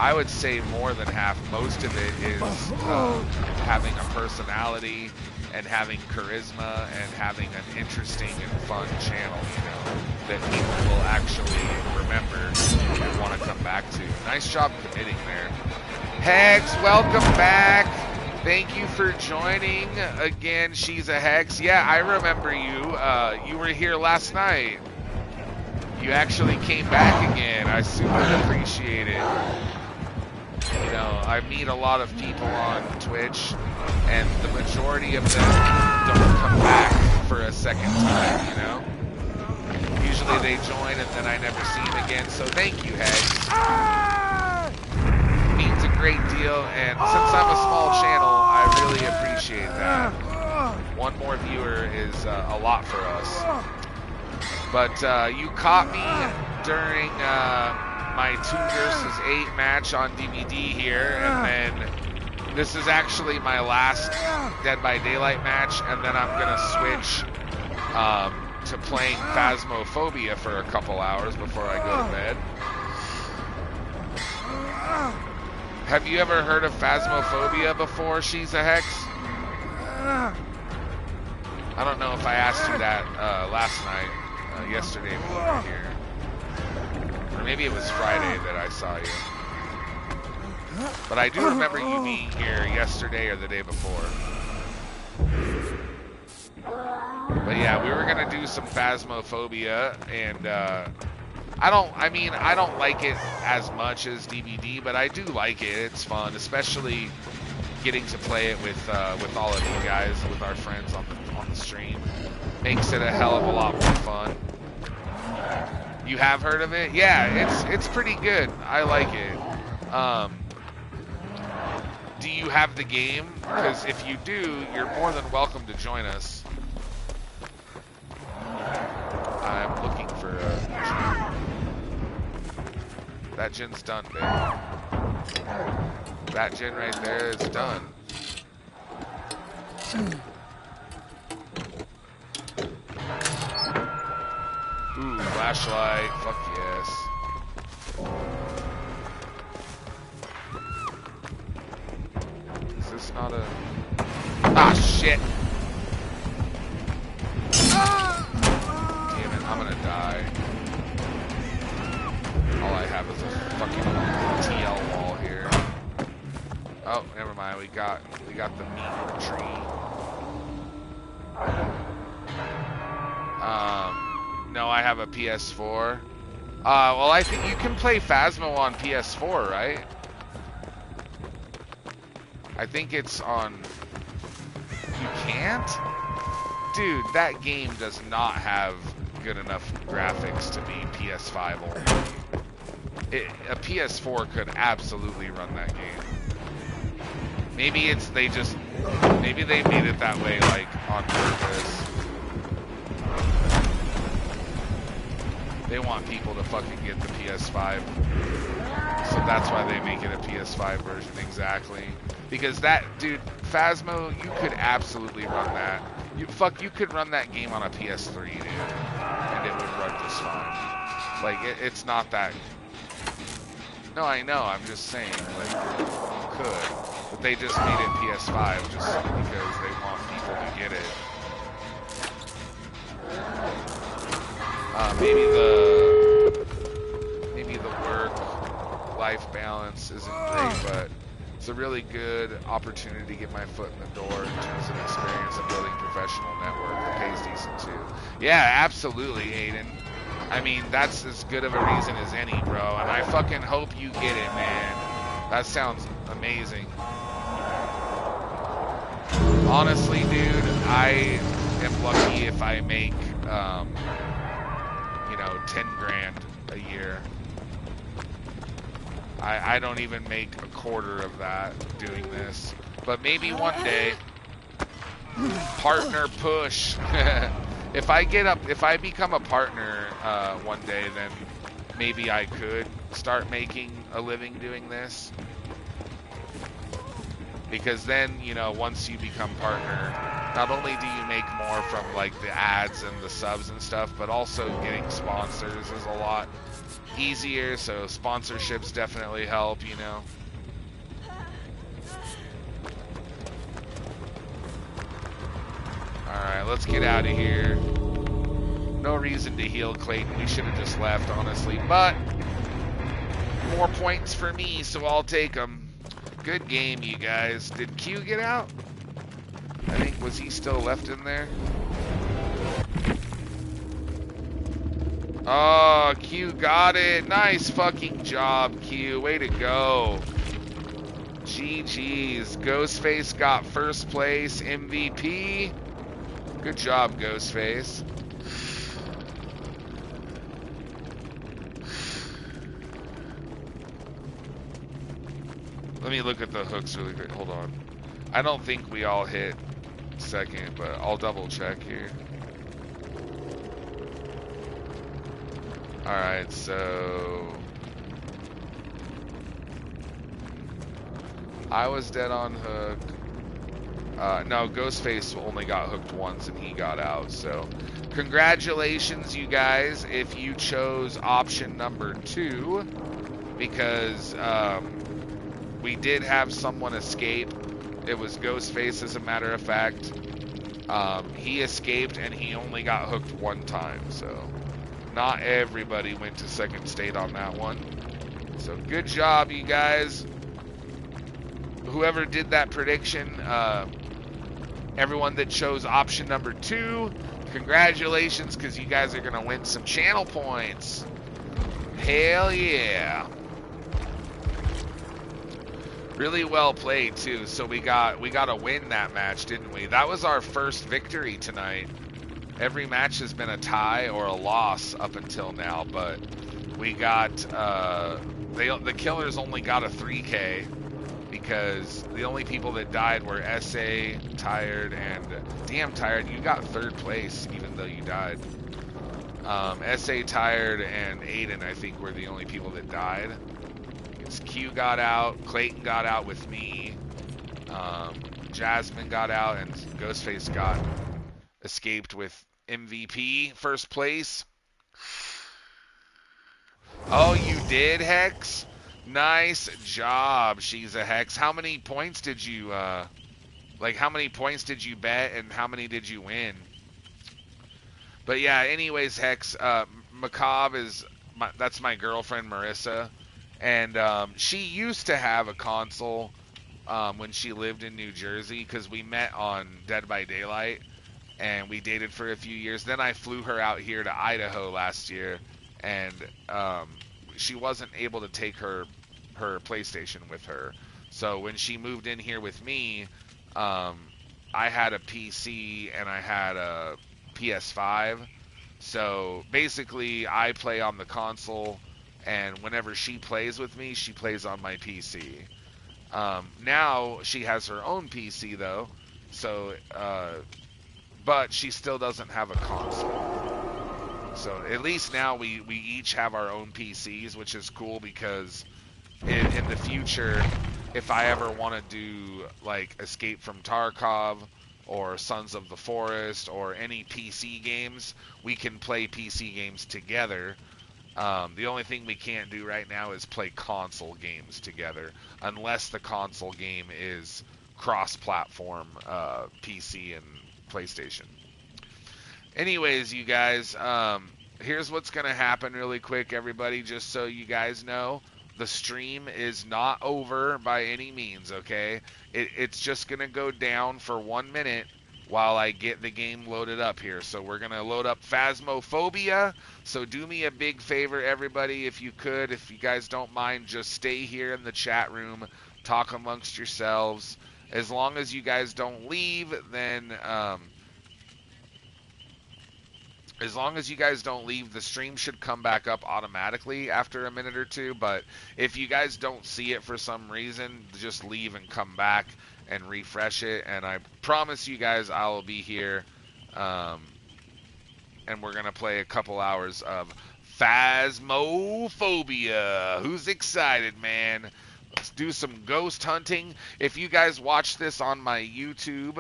I would say more than half, most of it is having a personality and having charisma and having an interesting and fun channel, you know, that people will actually remember and want to come back to. Nice job committing there. Hex, welcome back. Thank you for joining again. She's a Hex. Yeah, I remember you. You were here last night. You actually came back again. I super appreciate it. You know, I meet a lot of people on Twitch, and the majority of them don't come back for a second time, you know? Usually they join and then I never see them again, so thank you, Hex. Means a great deal, and since I'm a small channel, I really appreciate that. One more viewer is a lot for us. But you caught me during my 2 versus 8 match on DVD here, and then this is actually my last Dead by Daylight match, and then I'm gonna switch to playing Phasmophobia for a couple hours before I go to bed. Have you ever heard of Phasmophobia before, She's a Hex? I don't know if I asked you that last night, yesterday when we were here. Or maybe it was Friday that I saw you. But I do remember you being here yesterday or the day before. But yeah, we were gonna do some Phasmophobia, and I don't like it as much as DVD, but I do like it. It's fun, especially getting to play it with all of you guys, with our friends on the stream. Makes it a hell of a lot more fun. You have heard of it? Yeah, it's pretty good. I like it. Do you have the game? Because if you do, you're more than welcome to join us. I'm looking for a gin. That gin's done, babe. That gin right there is done. Ooh, flashlight. Fuck yes. Is this not a... Ah, shit! Damn it, I'm gonna die. All I have is a fucking TL wall here. Oh, never mind. We got the meat tree. No, I have a PS4. Well, I think you can play Phasmo on PS4, right? I think it's on... You can't? Dude, that game does not have good enough graphics to be PS5 only. A PS4 could absolutely run that game. Maybe maybe they made it that way, like, on purpose. They want people to fucking get the PS5. So that's why they make it a PS5 version, exactly. Because that, dude, Phasmo, you could absolutely run that. You could run that game on a PS3, dude, and it would run just fine. Like, it's not that... No, I know, I'm just saying, like, you could. But they just made it PS5 just because they want people to get it. Maybe the work-life balance isn't great, but it's a really good opportunity to get my foot in the door in terms of experience and building a professional network that pays decent too. Yeah, absolutely, Aiden. I mean, that's as good of a reason as any, bro. And I fucking hope you get it, man. That sounds amazing. Honestly, dude, I am lucky if I make, 10 grand a year. I don't even make a quarter of that doing this. But maybe one day, partner push. If I become a partner one day, then maybe I could start making a living doing this. Because then, once you become partner, not only do you make more from like the ads and the subs and stuff, but also getting sponsors is a lot easier. So sponsorships definitely help, Alright, let's get out of here. No reason to heal Clayton. We should have just left, honestly. But more points for me, so I'll take them. Good game, you guys. Did Q get out? I think, was he still left in there? Oh, Q got it. Nice fucking job, Q. Way to go. GG's. Ghostface got first place, MVP. Good job, Ghostface. Let me look at the hooks really quick. Hold on. I don't think we all hit second, but I'll double check here. Alright, so... I was dead on hook. No, Ghostface only got hooked once and he got out, so... Congratulations, you guys, if you chose option number 2, because, we did have someone escape. It was Ghostface, as a matter of fact. He escaped and he only got hooked one time, so not everybody went to second state on that one. So good job, you guys. Whoever did that prediction, everyone that chose option number 2, congratulations, because you guys are going to win some channel points. Hell yeah. Really well played too. So we got to win that match, didn't we? That was our first victory tonight. Every match has been a tie or a loss up until now, but we got the killers only got a 3K because the only people that died were SA, Tired, and damn Tired, you got third place even though you died. SA, Tired, and Aiden, I think, were the only people that died. Q got out, Clayton got out with me, Jasmine got out, and Ghostface got escaped with MVP, first place. Oh, you did, Hex? Nice job, she's a Hex. How many points did you, how many points did you bet, and how many did you win? But yeah, anyways, Hex, Macabre is, that's my girlfriend, Marissa. And she used to have a console when she lived in New Jersey because we met on Dead by Daylight and we dated for a few years. Then I flew her out here to Idaho last year and she wasn't able to take her PlayStation with her. So when she moved in here with me, I had a PC and I had a PS5. So basically I play on the console. And whenever she plays with me, she plays on my PC. Now she has her own PC though, so but she still doesn't have a console. So at least now we each have our own PCs, which is cool because in the future, if I ever want to do like Escape from Tarkov or Sons of the Forest or any PC games, we can play PC games together. The only thing we can't do right now is play console games together, unless the console game is cross-platform PC and PlayStation. Anyways, you guys, here's what's going to happen really quick, everybody, just so you guys know. The stream is not over by any means, okay? It's just going to go down for 1 minute while I get the game loaded up here. So we're going to load up Phasmophobia. So do me a big favor, everybody, if you could, if you guys don't mind, just stay here in the chat room, talk amongst yourselves. As long as you guys don't leave, then... as long as you guys don't leave, the stream should come back up automatically after a minute or two. But if you guys don't see it for some reason, just leave and come back and refresh it. And I promise you guys I will be here. And we're going to play a couple hours of Phasmophobia. Who's excited, man? Let's do some ghost hunting. If you guys watch this on my YouTube,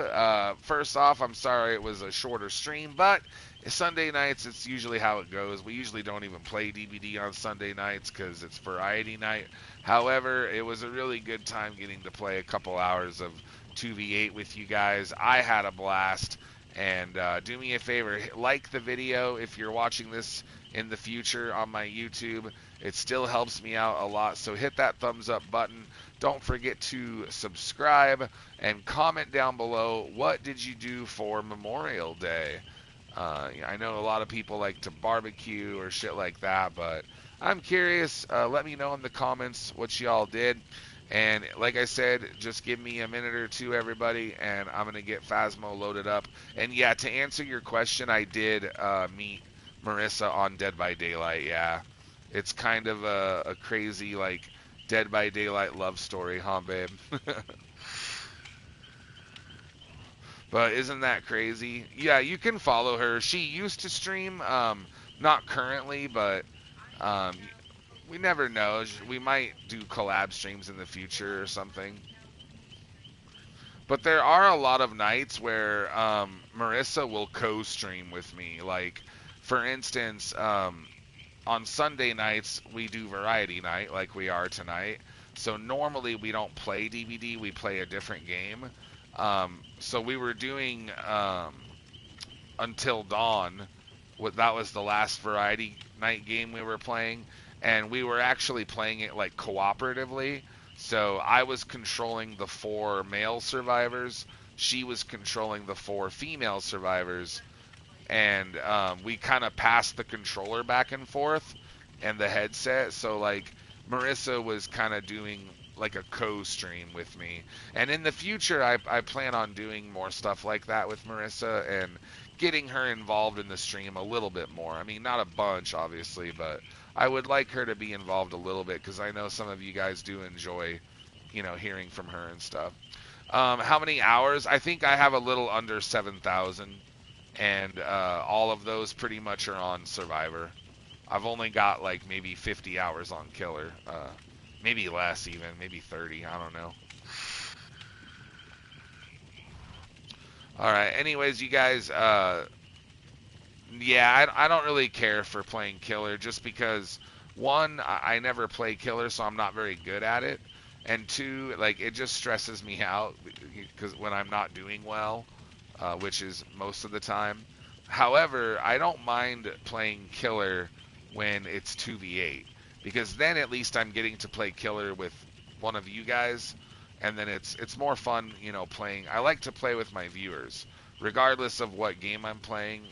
first off, I'm sorry it was a shorter stream, but Sunday nights, it's usually how it goes. We usually don't even play DBD on Sunday nights because it's variety night. However, it was a really good time getting to play a couple hours of 2v8 with you guys. I had a blast. And do me a favor, like the video if you're watching this in the future on my YouTube. It still helps me out a lot, so hit that thumbs up button. Don't forget to subscribe and comment down below, what did you do for Memorial Day? I know a lot of people like to barbecue or shit like that, but I'm curious. Let me know in the comments what y'all did. And like I said, just give me a minute or two, everybody, and I'm going to get Phasmo loaded up. And yeah, to answer your question, I did meet Marissa on Dead by Daylight, yeah. It's kind of a crazy, like, Dead by Daylight love story, huh, babe? But isn't that crazy? Yeah, you can follow her. She used to stream, not currently, but we never know. We might do collab streams in the future or something. But there are a lot of nights where Marissa will co-stream with me. Like, for instance, on Sunday nights, we do variety night like we are tonight. So normally we don't play DBD, we play a different game. So we were doing Until Dawn. That was the last variety night game we were playing. And we were actually playing it like cooperatively. So I was controlling the 4 male survivors. She was controlling the 4 female survivors. And we kind of passed the controller back and forth and the headset. So like Marissa was kind of doing like a co-stream with me. And in the future, I plan on doing more stuff like that with Marissa and getting her involved in the stream a little bit more. I mean, not a bunch, obviously, but I would like her to be involved a little bit because I know some of you guys do enjoy, you know, hearing from her and stuff. How many hours? I think I have a little under 7,000, and all of those pretty much are on Survivor. I've only got like maybe 50 hours on Killer. Maybe less even, maybe 30, I don't know. Alright, anyways, you guys, yeah, I don't really care for playing Killer just because, one, I never play Killer, so I'm not very good at it. And two, like, it just stresses me out because when I'm not doing well, which is most of the time. However, I don't mind playing Killer when it's 2v8 because then at least I'm getting to play Killer with one of you guys, and then it's more fun, you know, playing. I like to play with my viewers, regardless of what game I'm playing.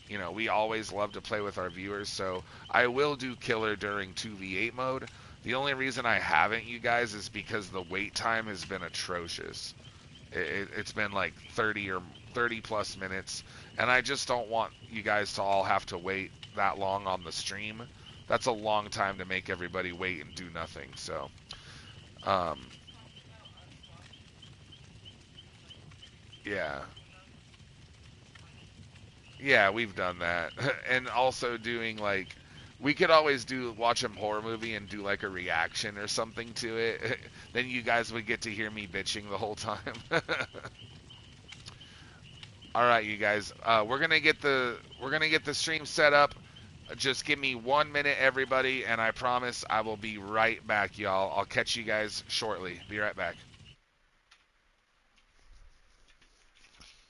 You know, we always love to play with our viewers, so I will do Killer during 2v8 mode. The only reason I haven't, you guys, is because the wait time has been atrocious. It's been like 30 plus minutes, and I just don't want you guys to all have to wait that long on the stream. That's a long time to make everybody wait and do nothing. So, Yeah. Yeah, we've done that. And also doing like we could always do watch a horror movie and do like a reaction or something to it. Then you guys would get to hear me bitching the whole time. All right, you guys. We're gonna get the stream set up. Just give me 1 minute, everybody, and I promise I will be right back, y'all. I'll catch you guys shortly. Be right back.